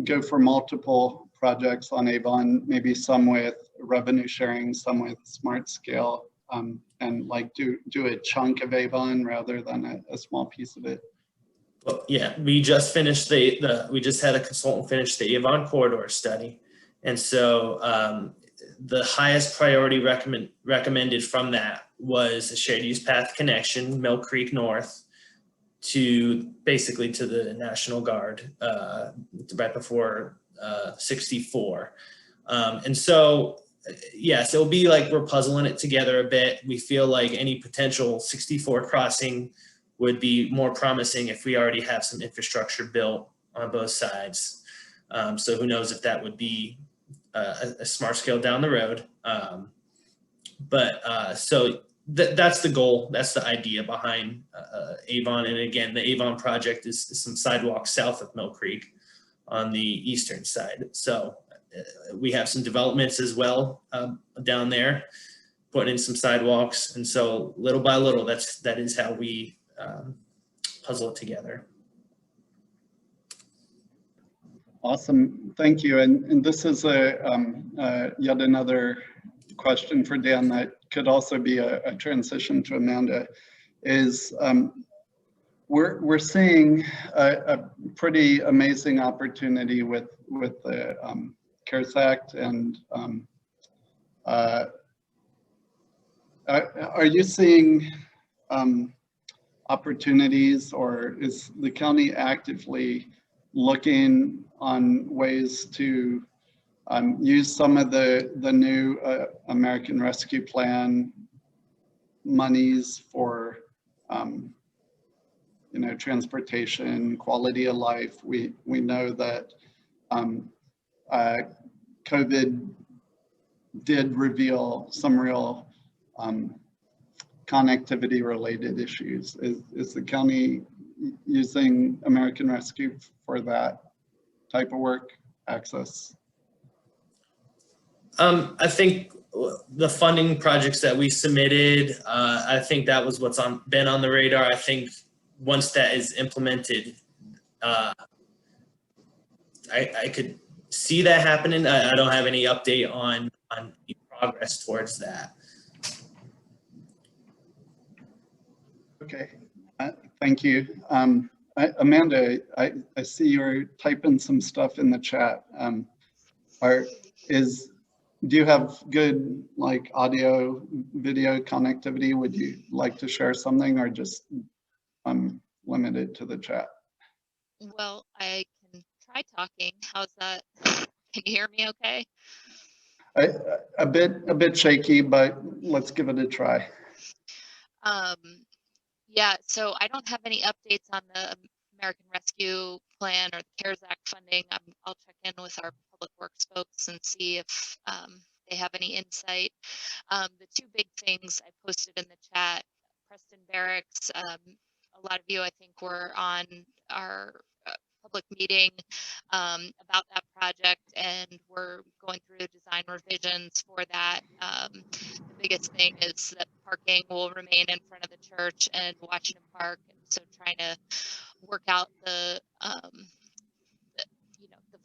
S1: go for multiple projects on Avon, maybe some with revenue sharing, some with smart scale, and like do a chunk of Avon rather than a small piece of it?
S5: Well, yeah, we just finished we just had a consultant finish the Avon corridor study. And so the highest priority recommended from that was a shared use path connection, Mill Creek North, to basically to the National Guard, right before 64. And so, yes, it'll be like we're puzzling it together a bit. We feel like any potential 64 crossing would be more promising if we already have some infrastructure built on both sides. So who knows if that would be a smart scale down the road. So that's the goal. That's the idea behind Avon. And again, the Avon project is some sidewalks south of Mill Creek on the eastern side. So we have some developments as well down there, putting in some sidewalks. And so little by little, that is how we puzzle it together.
S1: Awesome, thank you. And this is yet another question for Dan that could also be a transition to Amanda. Is we're seeing a pretty amazing opportunity with the CARES Act, and are you seeing opportunities, or is the county actively looking on ways to use some of the new American Rescue Plan monies for transportation, quality of life? We know that COVID did reveal some real connectivity related issues. Is the county using American Rescue for that type of work, access?
S5: I think the funding projects that we submitted, I think that was what's been on the radar. I think once that is implemented, I could see that happening. I don't have any update on progress towards that.
S1: Okay, thank you. Amanda, I see you're typing some stuff in the chat. Do you have good like audio, video connectivity? Would you like to share something, or just limit it to the chat?
S7: Well, I can try talking. How's that? Can you hear me okay?
S1: A bit shaky, but let's give it a try.
S7: Yeah, so I don't have any updates on the American Rescue Plan or the CARES Act funding. I'll check in with our public works folks and see if they have any insight. The two big things I posted in the chat, Preston Barracks, a lot of you I think were on our public meeting about that project, and we're going through design revisions for that. The biggest thing is that parking will remain in front of the church and Washington Park, and so trying to work out the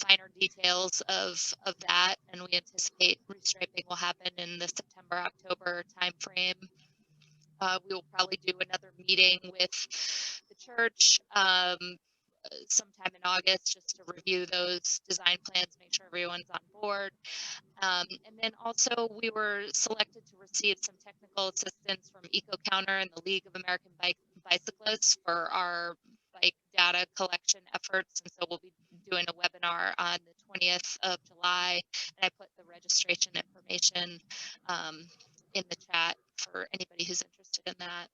S7: finer details of that, and we anticipate restriping will happen in the September-October timeframe. We will probably do another meeting with the church sometime in August, just to review those design plans, make sure everyone's on board. And then also we were selected to receive some technical assistance from EcoCounter and the League of American Bicyclists for our bike data collection efforts. And so we'll be doing a webinar on the 20th of July. And I put the registration information in the chat for anybody who's interested in that.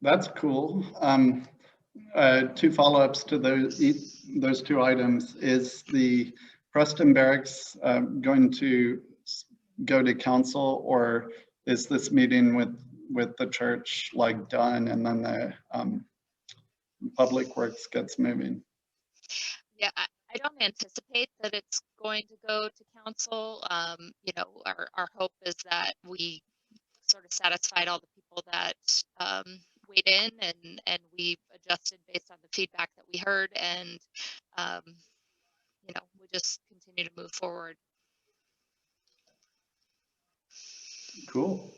S1: That's cool. Two follow-ups to those two items. Is the Preston Barracks going to go to council, or is this meeting with the church like done and then the public works gets moving?
S7: Yeah, I don't anticipate that it's going to go to council. Our hope is that we sort of satisfied all the people that weighed in, and we adjusted based on the feedback that we heard, and we just continue to move forward.
S1: Cool.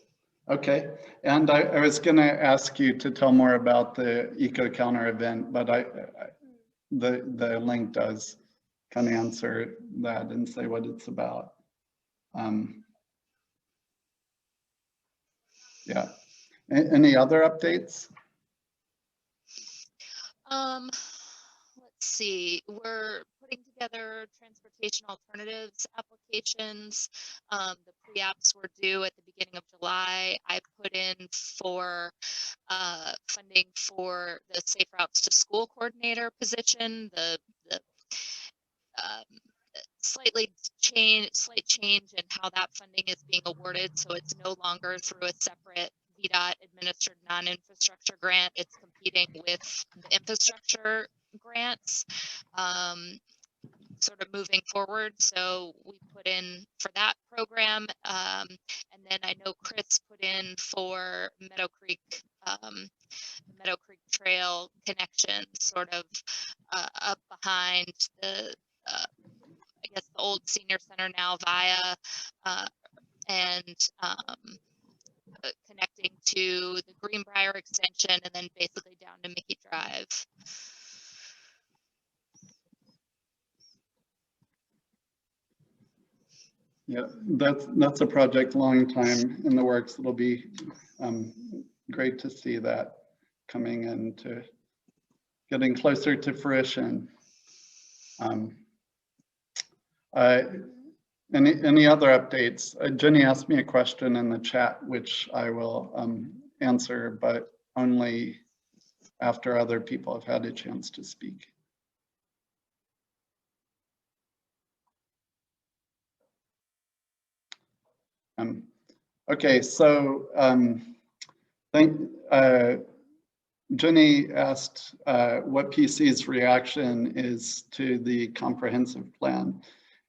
S1: Okay, and I was going to ask you to tell more about the EcoCounter event, but the link does kind of answer that and say what it's about. Yeah. Any other updates?
S7: Let's see. We're putting together transportation alternatives applications. The pre-apps were due at the beginning of July. I put in for funding for the Safe Routes to School coordinator position. The um, slight change in how that funding is being awarded. So it's no longer through a separate VDOT administered non-infrastructure grant. It's competing with the infrastructure grants, sort of moving forward. So we put in for that program. And then I know Chris put in for Meadow Creek Trail connection, sort of up behind the I guess the old senior center now via and connecting to the Greenbrier extension and then basically down to Mickey Drive.
S1: Yeah, that's a project long time in the works. It'll be great to see that coming into getting closer to fruition. Any other updates? Jenny asked me a question in the chat, which I will answer, but only after other people have had a chance to speak. Okay, so Jenny asked what PC's reaction is to the comprehensive plan.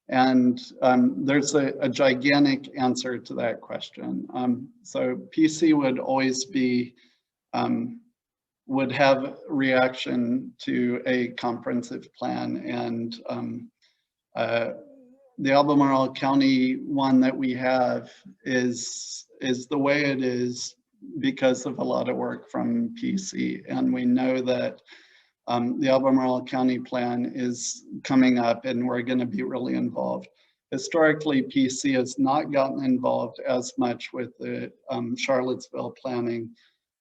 S1: And there's a gigantic answer to that question. So PC would always be, would have reaction to a comprehensive plan. And the Albemarle County one that we have is the way it is because of a lot of work from PC. And we know that the Albemarle County plan is coming up and we're going to be really involved. Historically, PC has not gotten involved as much with the Charlottesville planning.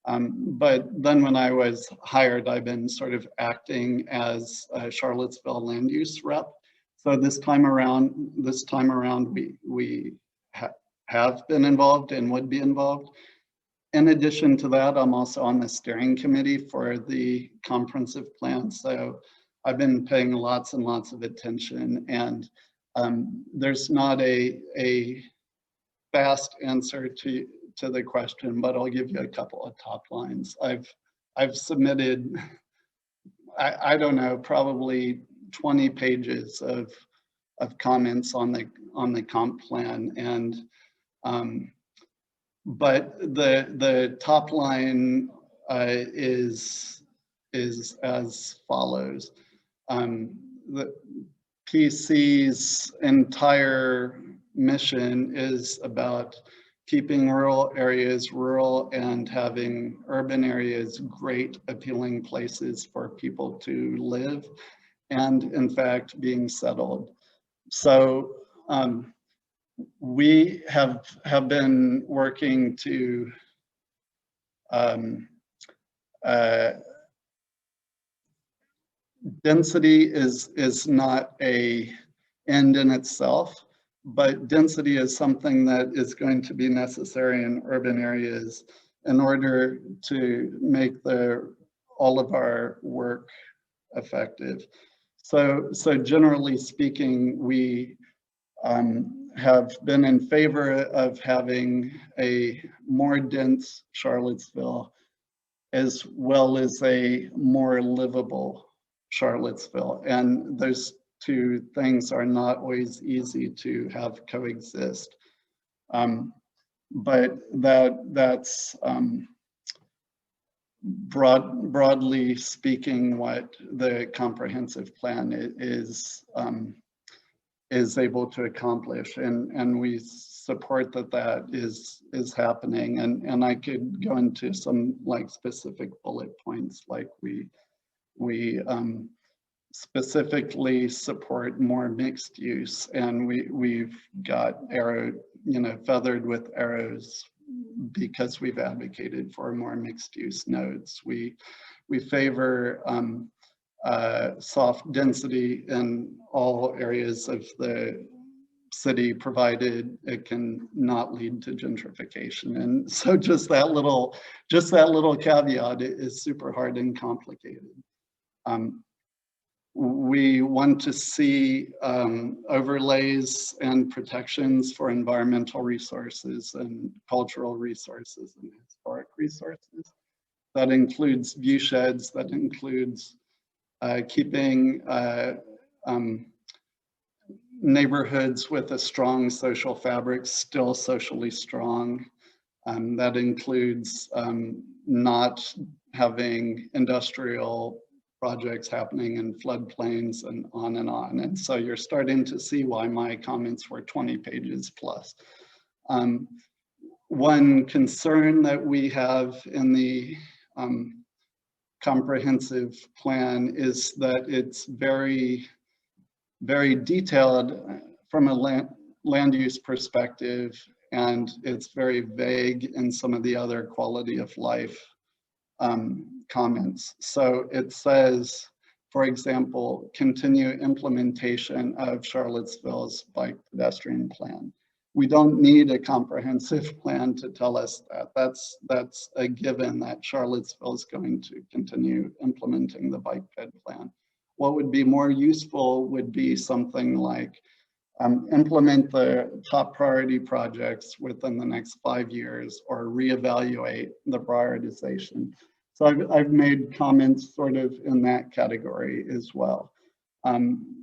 S1: But then when I was hired, I've been sort of acting as a Charlottesville land use rep. So this time around we have been involved and would be involved. In addition to that, I'm also on the steering committee for the comprehensive plan. So I've been paying lots and lots of attention, and there's not a fast answer to the question, but I'll give you a couple of top lines. I've submitted, I don't know, probably 20 pages of comments on the comp plan, and but the top line is as follows. The PC's entire mission is about keeping rural areas rural and having urban areas great, appealing places for people to live and, in fact, being settled. So we have been working to density is not an end in itself, but density is something that is going to be necessary in urban areas in order to make all of our work effective. So generally speaking, we have been in favor of having a more dense Charlottesville as well as a more livable Charlottesville. And those two things are not always easy to have coexist. But that's broadly speaking what the comprehensive plan is able to accomplish, and we support that is happening. And I could go into some like specific bullet points, like we specifically support more mixed use, and we've got feathered with arrows because we've advocated for more mixed use nodes. We favor soft density in all areas of the city, provided it can not lead to gentrification. And so just that little caveat is super hard and complicated. We want to see overlays and protections for environmental resources and cultural resources and historic resources. That includes view sheds, that includes keeping neighborhoods with a strong social fabric still socially strong. That includes not having industrial projects happening in floodplains and on and on. And so you're starting to see why my comments were 20 pages plus. One concern that we have in the comprehensive plan is that it's very, very detailed from a land use perspective, and it's very vague in some of the other quality of life comments. So it says, for example, continue implementation of Charlottesville's bike pedestrian plan. We don't need a comprehensive plan to tell us that. That's a given that Charlottesville is going to continue implementing the bike ped plan. What would be more useful would be something like implement the top priority projects within the next 5 years, or reevaluate the prioritization. So I've made comments sort of in that category as well. Then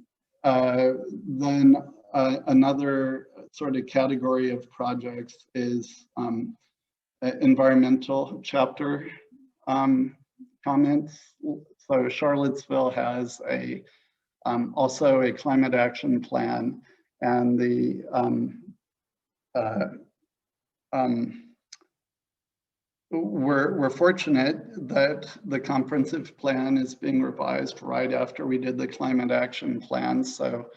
S1: another sort of category of projects is environmental chapter comments. So Charlottesville has also a climate action plan, and the we're fortunate that the comprehensive plan is being revised right after we did the climate action plan. So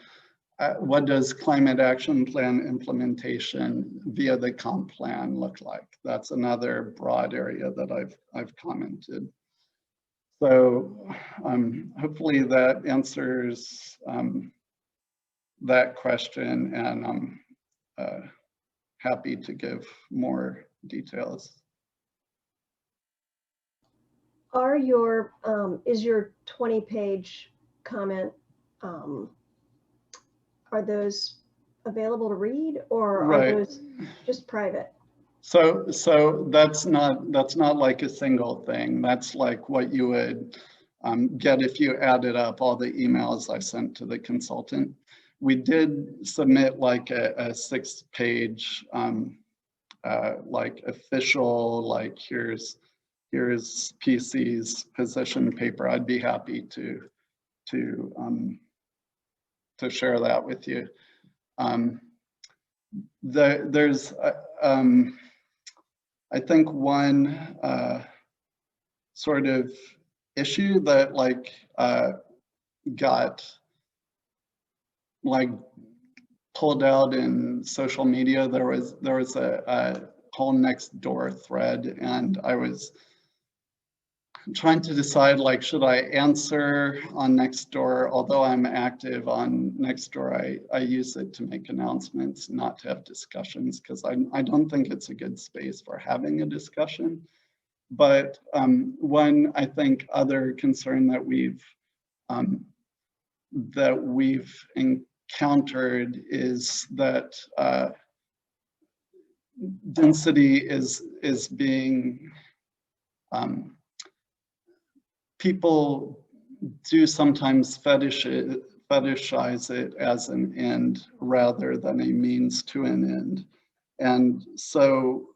S1: what does climate action plan implementation via the comp plan look like? That's another broad area that I've commented. So hopefully that answers that question, and I'm happy to give more details.
S8: Are your, is your 20-page comment, are those available to read, or are those just private?
S1: So that's not like a single thing. That's like what you would get if you added up all the emails I sent to the consultant. We did submit like a 6-page like official, like here's PC's position paper. I'd be happy to share that with you. There's I think one sort of issue that like got like pulled out in social media. There was a whole Nextdoor thread, and I was trying to decide, like, should I answer on Nextdoor? Although I'm active on Nextdoor, I use it to make announcements, not to have discussions, because I don't think it's a good space for having a discussion. But one, I think, other concern that we've encountered is that density is being people do sometimes fetishize it as an end rather than a means to an end. And so,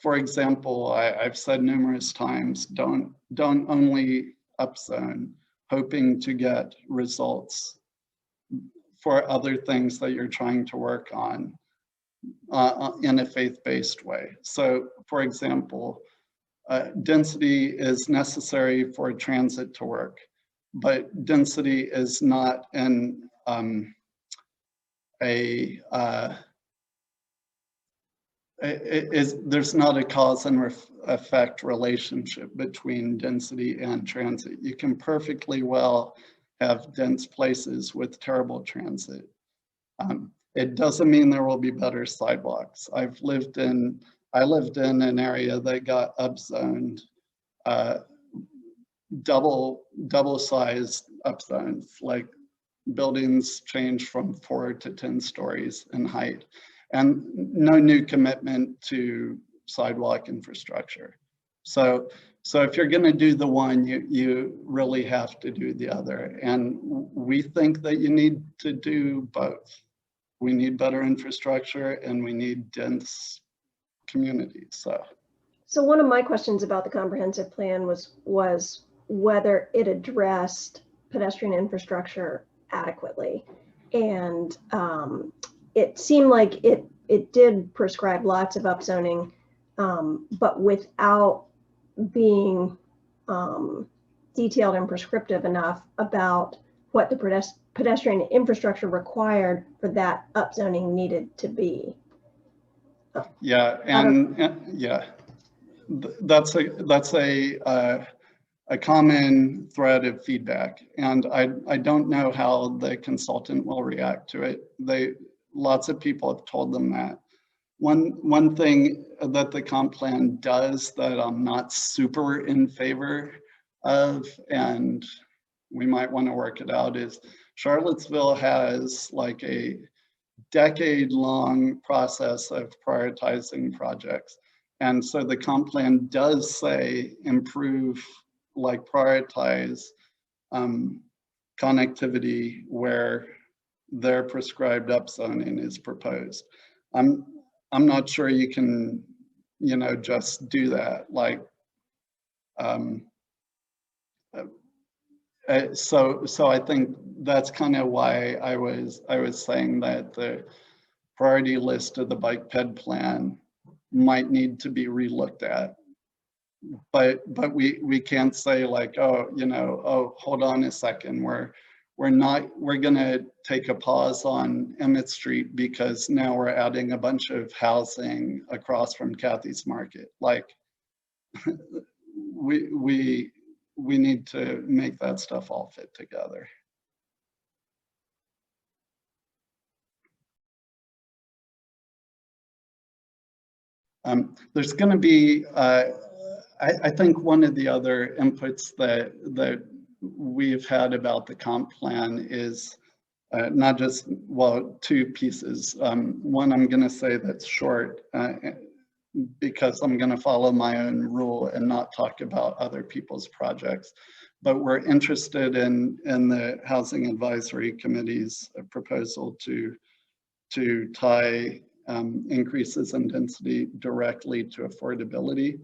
S1: for example, I've said numerous times, don't only upzone hoping to get results for other things that you're trying to work on in a faith-based way. So, for example, density is necessary for transit to work, but density is not there's not a cause and effect relationship between density and transit. You can perfectly well have dense places with terrible transit. It doesn't mean there will be better sidewalks. I lived in an area that got upzoned, double sized upzones, like buildings changed from 4 to 10 stories in height, and no new commitment to sidewalk infrastructure. So if you're going to do the one, you really have to do the other. And we think that you need to do both. We need better infrastructure and we need dense communities.
S8: So one of my questions about the comprehensive plan was whether it addressed pedestrian infrastructure adequately. And it seemed like it did prescribe lots of upzoning, but without being detailed and prescriptive enough about what the pedestrian infrastructure required for that upzoning needed to be.
S1: Yeah, and yeah, that's a common thread of feedback, and I don't know how the consultant will react to it. Lots of people have told them that. One thing that the comp plan does that I'm not super in favor of, and we might want to work it out, is Charlottesville has like a decade-long process of prioritizing projects. And so the comp plan does say improve, like prioritize connectivity where their prescribed upzoning is proposed. I'm not sure you can, just do that. Like, so I think that's kind of why I was saying that the priority list of the bike ped plan might need to be relooked at. But we can't say like, oh, hold on a second, we're gonna take a pause on Emmett Street because now we're adding a bunch of housing across from Kathy's Market. Like, we need to make that stuff all fit together. There's going to be, I think one of the other inputs that we've had about the comp plan is not just, well, 2 pieces. One, I'm going to say that's short because I'm going to follow my own rule and not talk about other people's projects. But we're interested in the Housing Advisory Committee's proposal to tie increases in density directly to affordability,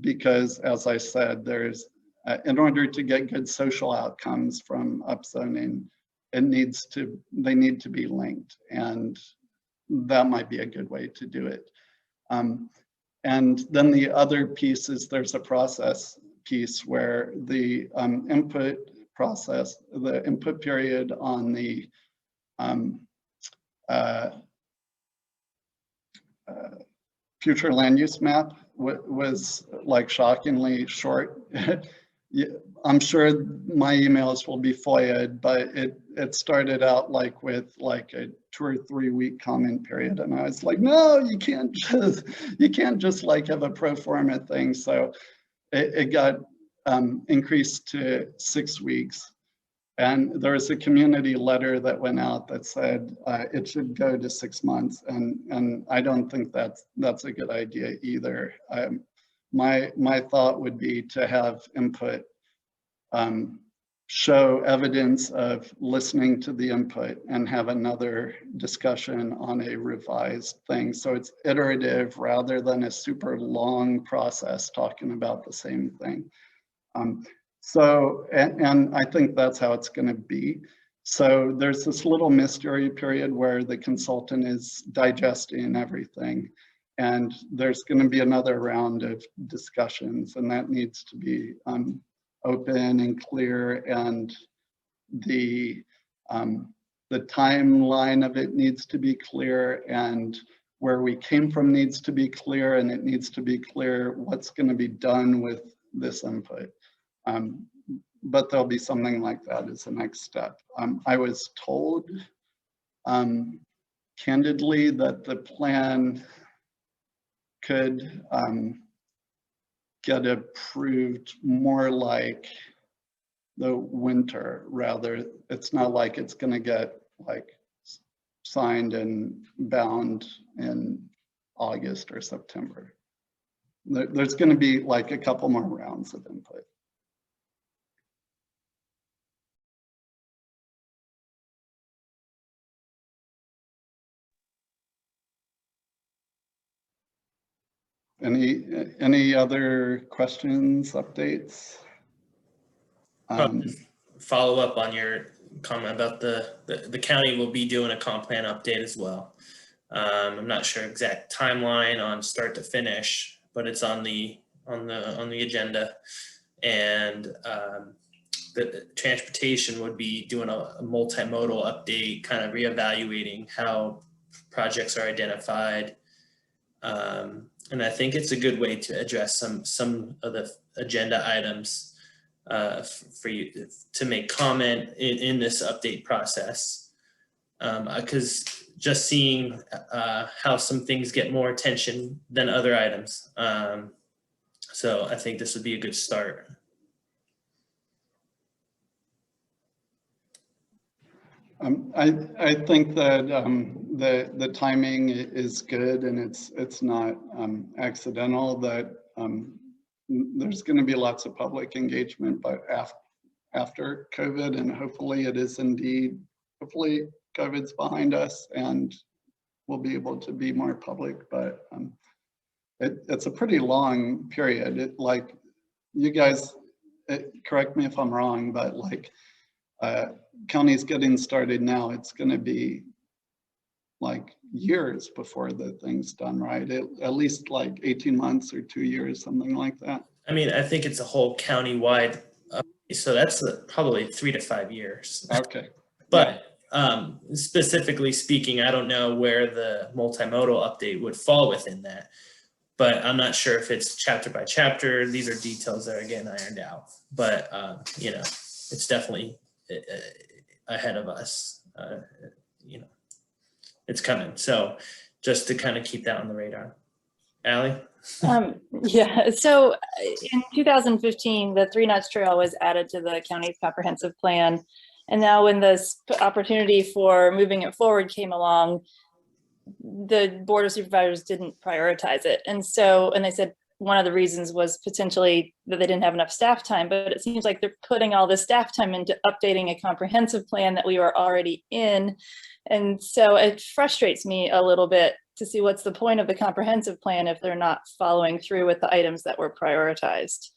S1: because as I said, there's in order to get good social outcomes from upzoning, they need to be linked, and that might be a good way to do it. And then the other piece is there's a process piece where the input process, the input period on the future land use map was like shockingly short. I'm sure my emails will be FOIA'd, but it started out like with like a 2 or 3 week comment period, and I was like, no, you can't just like have a pro forma thing. So it got increased to 6 weeks. And there was a community letter that went out that said it should go to 6 months, and I don't think that's a good idea either. My thought would be to have input show evidence of listening to the input and have another discussion on a revised thing. So it's iterative rather than a super long process talking about the same thing. So, and I think that's how it's going to be. So there's this little mystery period where the consultant is digesting everything, and there's going to be another round of discussions, and that needs to be open and clear, and the timeline of it needs to be clear, and where we came from needs to be clear, and it needs to be clear what's going to be done with this input. But there'll be something like that as the next step. I was told candidly that the plan could get approved more like the winter, rather. It's not like it's going to get like signed and bound in August or September. There's going to be like a couple more rounds of input. Any other questions, updates?
S5: Follow up on your comment about the county will be doing a comp plan update as well. I'm not sure exact timeline on start to finish, but it's on the agenda. And the transportation would be doing a multimodal update, kind of reevaluating how projects are identified. And I think it's a good way to address some of the agenda items for you to make comment in this update process. Because just seeing how some things get more attention than other items. So I think this would be a good start.
S1: I think that the timing is good, and it's not accidental that there's going to be lots of public engagement, but after COVID, and hopefully it is indeed, hopefully COVID's behind us and we'll be able to be more public, but it's a pretty long period. Like you guys, correct me if I'm wrong, but like counties getting started now, it's going to be like years before the thing's done, right? At least like 18 months or 2 years, something like that.
S5: I mean, I think it's a whole county-wide, so that's probably 3 to 5 years.
S1: Okay.
S5: But specifically speaking, I don't know where the multimodal update would fall within that. But I'm not sure if it's chapter by chapter. These are details that are getting ironed out. But, you know, it's definitely ahead of us. You know, it's coming. So just to kind of keep that on the radar. Allie?
S6: Yeah, so in 2015, the 3 Nuts Trail was added to the county's comprehensive plan. And now when this opportunity for moving it forward came along, the Board of Supervisors didn't prioritize it. And they said one of the reasons was potentially that they didn't have enough staff time, but it seems like they're putting all this staff time into updating a comprehensive plan that we were already in. And so it frustrates me a little bit to see what's the point of the comprehensive plan if they're not following through with the items that were prioritized.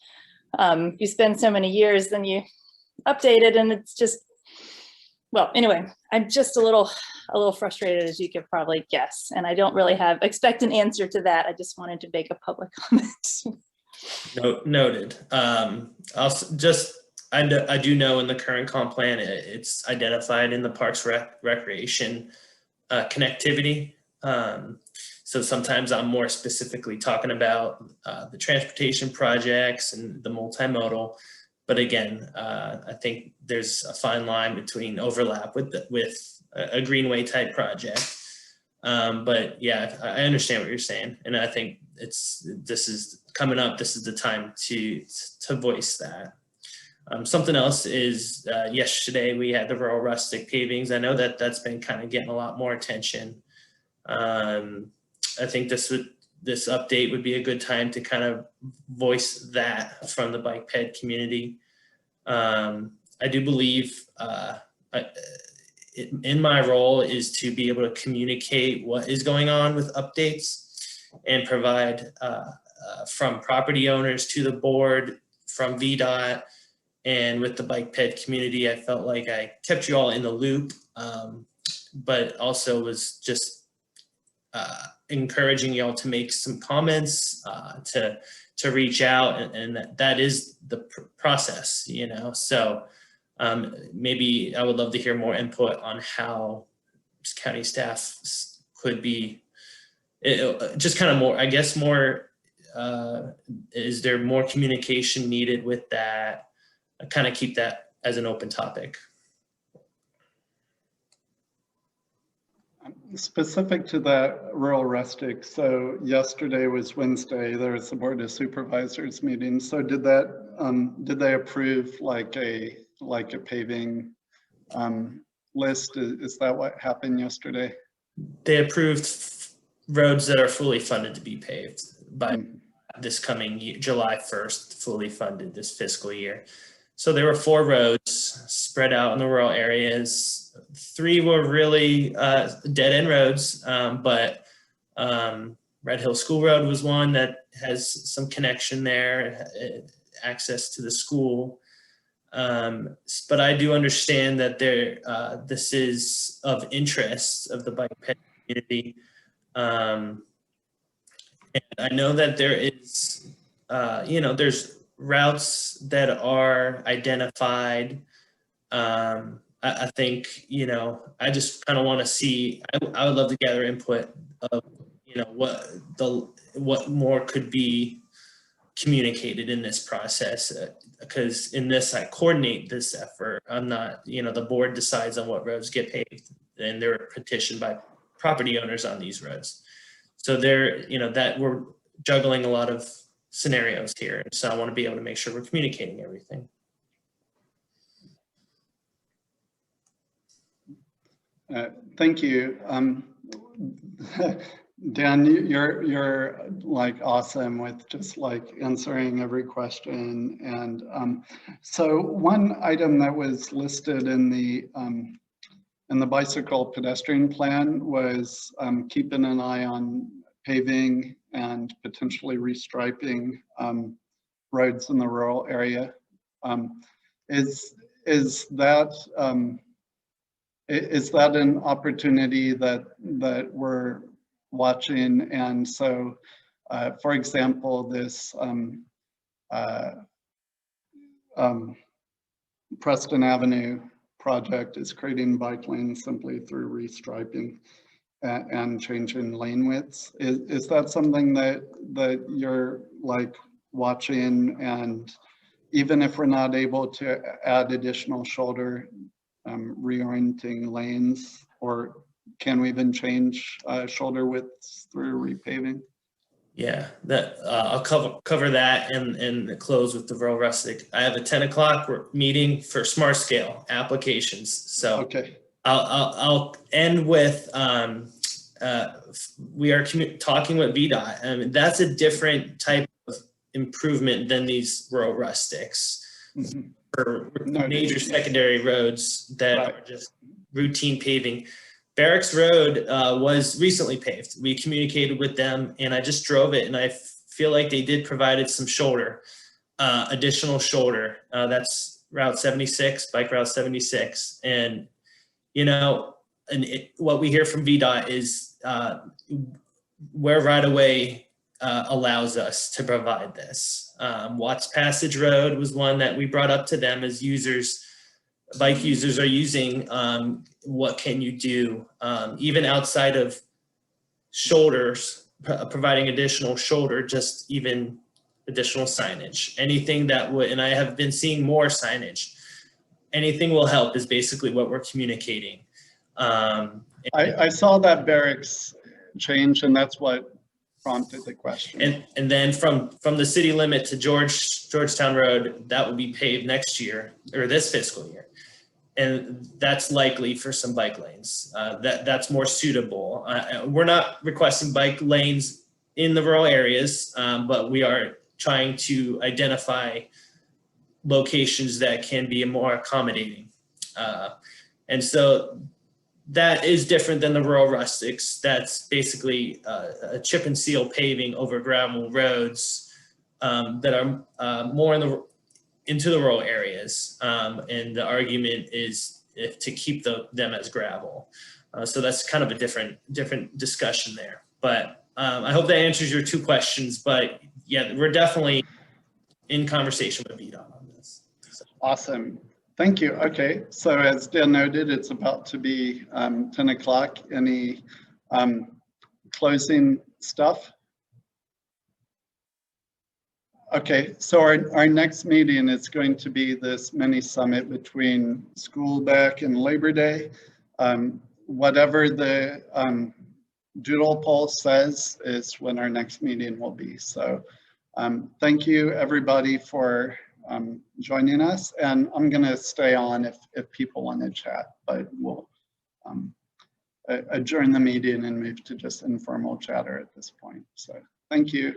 S6: You spend so many years, then you update it, and it's just, well, anyway, I'm just a little frustrated, as you could probably guess, and I don't really expect an answer to that. I just wanted to make a public comment.
S5: Noted. I do know in the current comp plan, it's identified in the Parks Recreation connectivity. So sometimes I'm more specifically talking about the transportation projects and the multimodal. But again, I think there's a fine line between overlap with a greenway type project. But yeah, I understand what you're saying, and I think this is coming up. This is the time to voice that. Something else is yesterday we had the rural rustic pavings. I know that's been kind of getting a lot more attention. I think this update would be a good time to kind of voice that from the bike ped community. I do believe in my role is to be able to communicate what is going on with updates and provide from property owners to the board, from VDOT, and with the bike ped community. I felt like I kept you all in the loop, but also was just encouraging y'all to make some comments, to reach out, and that is the process, you know. So maybe I would love to hear more input on how county staff could be just kind of more, I guess, more, is there more communication needed with that? I kind of keep that as an open topic.
S1: specific to that rural rustic, so yesterday was Wednesday, there was the Board of Supervisors meeting. So did they approve like a paving list? Is that what happened yesterday?
S5: They approved roads that are fully funded to be paved by this coming year, July 1st, fully funded this fiscal year. So there were 4 roads spread out in the rural areas. 3 were really dead end roads, but Red Hill School Road was one that has some connection there, access to the school. But I do understand that this is of interest of the bike ped community. And I know that there is, there's routes that are identified. I think, I just kind of want to see, I would love to gather input of, what more could be communicated in this process, because in this, I coordinate this effort. I'm not, the board decides on what roads get paved, and they're petitioned by property owners on these roads. So that we're juggling a lot of scenarios here. And so I want to be able to make sure we're communicating everything.
S1: Thank you. Dan, you're like awesome with just like answering every question. And so one item that was listed in the bicycle pedestrian plan was keeping an eye on paving and potentially restriping roads in the rural area. Is that an opportunity that we're watching? And so, for example, this Preston Avenue project is creating bike lanes simply through restriping and changing lane widths. Is that something that you're like watching? And even if we're not able to add additional shoulder, reorienting lanes, or can we even change shoulder widths through repaving?
S5: Yeah, I'll cover that and close with the rural rustic. I have a 10 o'clock meeting for smart scale applications. So
S1: okay.
S5: I'll end with we are talking with VDOT. I mean, that's a different type of improvement than these rural rustics. For major secondary roads that are just routine paving. Barracks Road was recently paved. We communicated with them, and I just drove it, and I feel like they did provided some shoulder, additional shoulder. That's Route 76, Bike Route 76. And, what we hear from VDOT is where right-of-way allows us to provide this. Watts Passage Road was one that we brought up to them as users. Bike users are using. What can you do? Even outside of shoulders, providing additional shoulder, just even additional signage. Anything that would, and I have been seeing more signage. Anything will help is basically what we're communicating.
S1: I saw that barracks change, and that's what prompted the question.
S5: And then from the city limit to Georgetown Road, that will be paved next year or this fiscal year. And that's likely for some bike lanes. That's more suitable. We're not requesting bike lanes in the rural areas, but we are trying to identify locations that can be more accommodating. And so that is different than the rural rustics. That's basically a chip and seal paving over gravel roads that are more into the rural areas. And the argument is to keep them as gravel. So that's kind of a different discussion there. But I hope that answers your 2 questions. But yeah, we're definitely in conversation with VDOT on this. So.
S1: Awesome. Thank you. Okay, so as Dan noted, it's about to be 10 o'clock. Any closing stuff? Okay, so our next meeting is going to be this mini summit between school back and Labor Day. whatever the doodle poll says is when our next meeting will be. So thank you everybody for joining us, and I'm going to stay on if people want to chat, but we'll adjourn the meeting and move to just informal chatter at this point. So thank you.